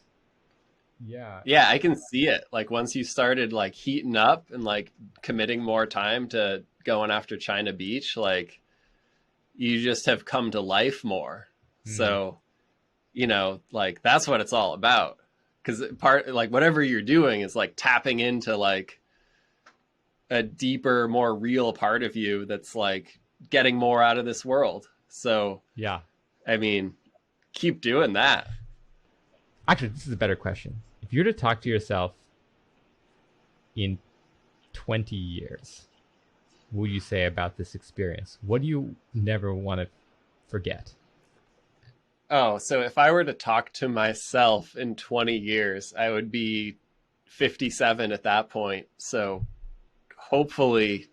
Yeah, I can see it. Like, once you started like heating up and like committing more time to going after China Beach, like you just have come to life more. So, you know, like that's what it's all about. Because like whatever you're doing is like tapping into like a deeper, more real part of you that's like getting more out of this world. So, yeah, I mean, keep doing that. Actually, this is a better question. If you were to talk to yourself in 20 years, what would you say about this experience? What do you never want to forget? Oh, so if I were to talk to myself in 20 years, I would be 57 at that point. So hopefully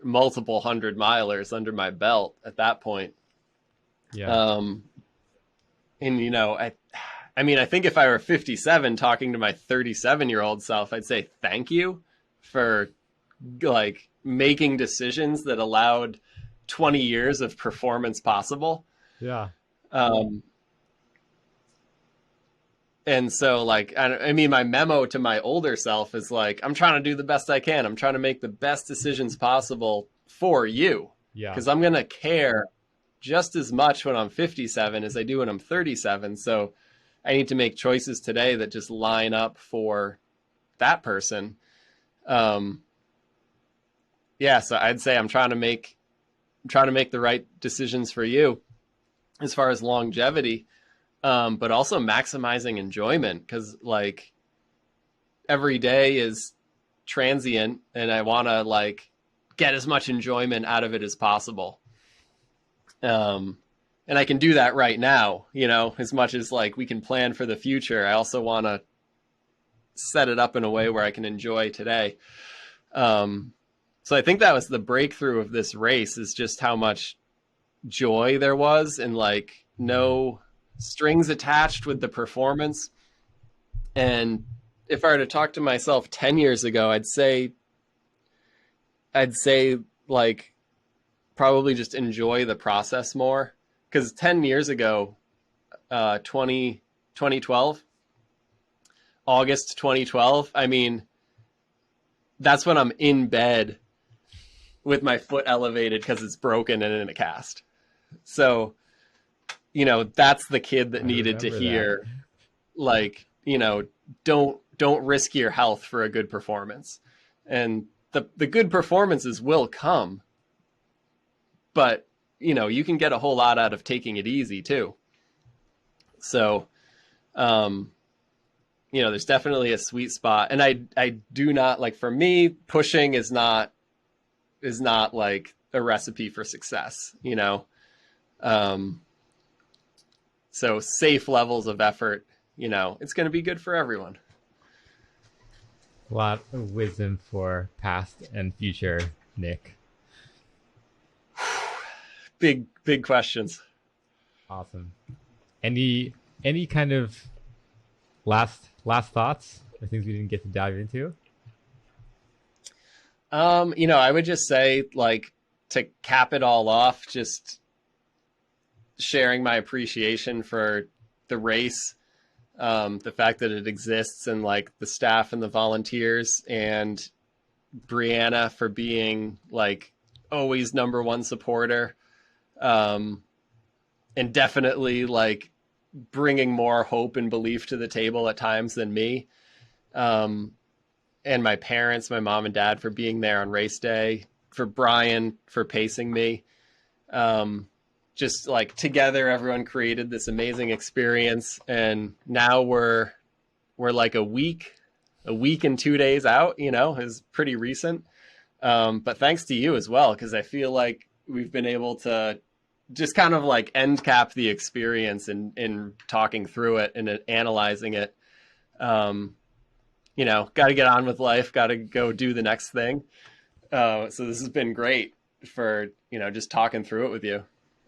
multiple 100-milers under my belt at that point. Yeah. And you know, I mean, I think if I were 57 talking to my 37-year-old self, I'd say thank you for like making decisions that allowed 20 years of performance possible. Yeah. And so like, I mean, my memo to my older self is like, I'm trying to do the best I can. I'm trying to make the best decisions possible for you. Yeah. Because I'm going to care just as much when I'm 57 as I do when I'm 37. So I need to make choices today that just line up for that person. Yeah, so I'd say I'm trying to make the right decisions for you as far as longevity, but also maximizing enjoyment, because like every day is transient and I want to like get as much enjoyment out of it as possible. And I can do that right now, you know, as much as like we can plan for the future. I also want to set it up in a way where I can enjoy today. So I think that was the breakthrough of this race, is just how much joy there was and like no strings attached with the performance. And if I were to talk to myself 10 years ago, I'd say like probably just enjoy the process more. Because 10 years ago, 2012, August 2012, I mean, that's when I'm in bed with my foot elevated because it's broken and in a cast. So, you know, that's the kid that needed to hear, like, you know, don't risk your health for a good performance. And the good performances will come, but, you know, you can get a whole lot out of taking it easy too. So, you know, there's definitely a sweet spot. And I do not, like, for me, pushing is not like a recipe for success, you know? So safe levels of effort, you know, it's going to be good for everyone. A lot of wisdom for past and future Nick. Big questions. Awesome. Any kind of last thoughts or things we didn't get to dive into? You know, I would just say, like, to cap it all off, just sharing my appreciation for the race, the fact that it exists, and like the staff and the volunteers, and Brianna for being like always number one supporter, and definitely like bringing more hope and belief to the table at times than me. And my parents, my mom and dad, for being there on race day, for Brian for pacing me. Just like together, everyone created this amazing experience. And now we're like a week and 2 days out, you know, is pretty recent. But thanks to you as well, because I feel like we've been able to just kind of like end cap the experience in talking through it and analyzing it. You know, got to get on with life, got to go do the next thing. So this has been great for, you know, just talking through it with you.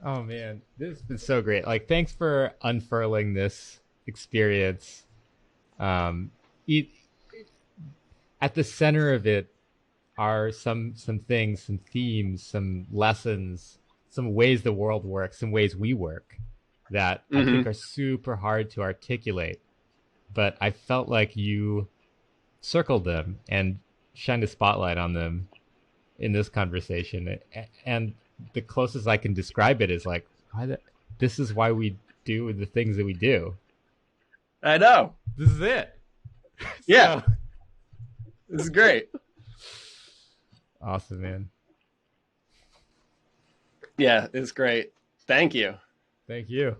Oh man, this has been so great. Like, thanks for unfurling this experience. At the center of it are some things, some themes, some lessons, some ways the world works, some ways we work that I think are super hard to articulate. But I felt like you circled them and shined a spotlight on them in this conversation. And the closest I can describe it is like, this is why we do the things that we do. I know. This is it. Yeah. So, this is great. Awesome, man. Yeah, it's great. Thank you. Thank you.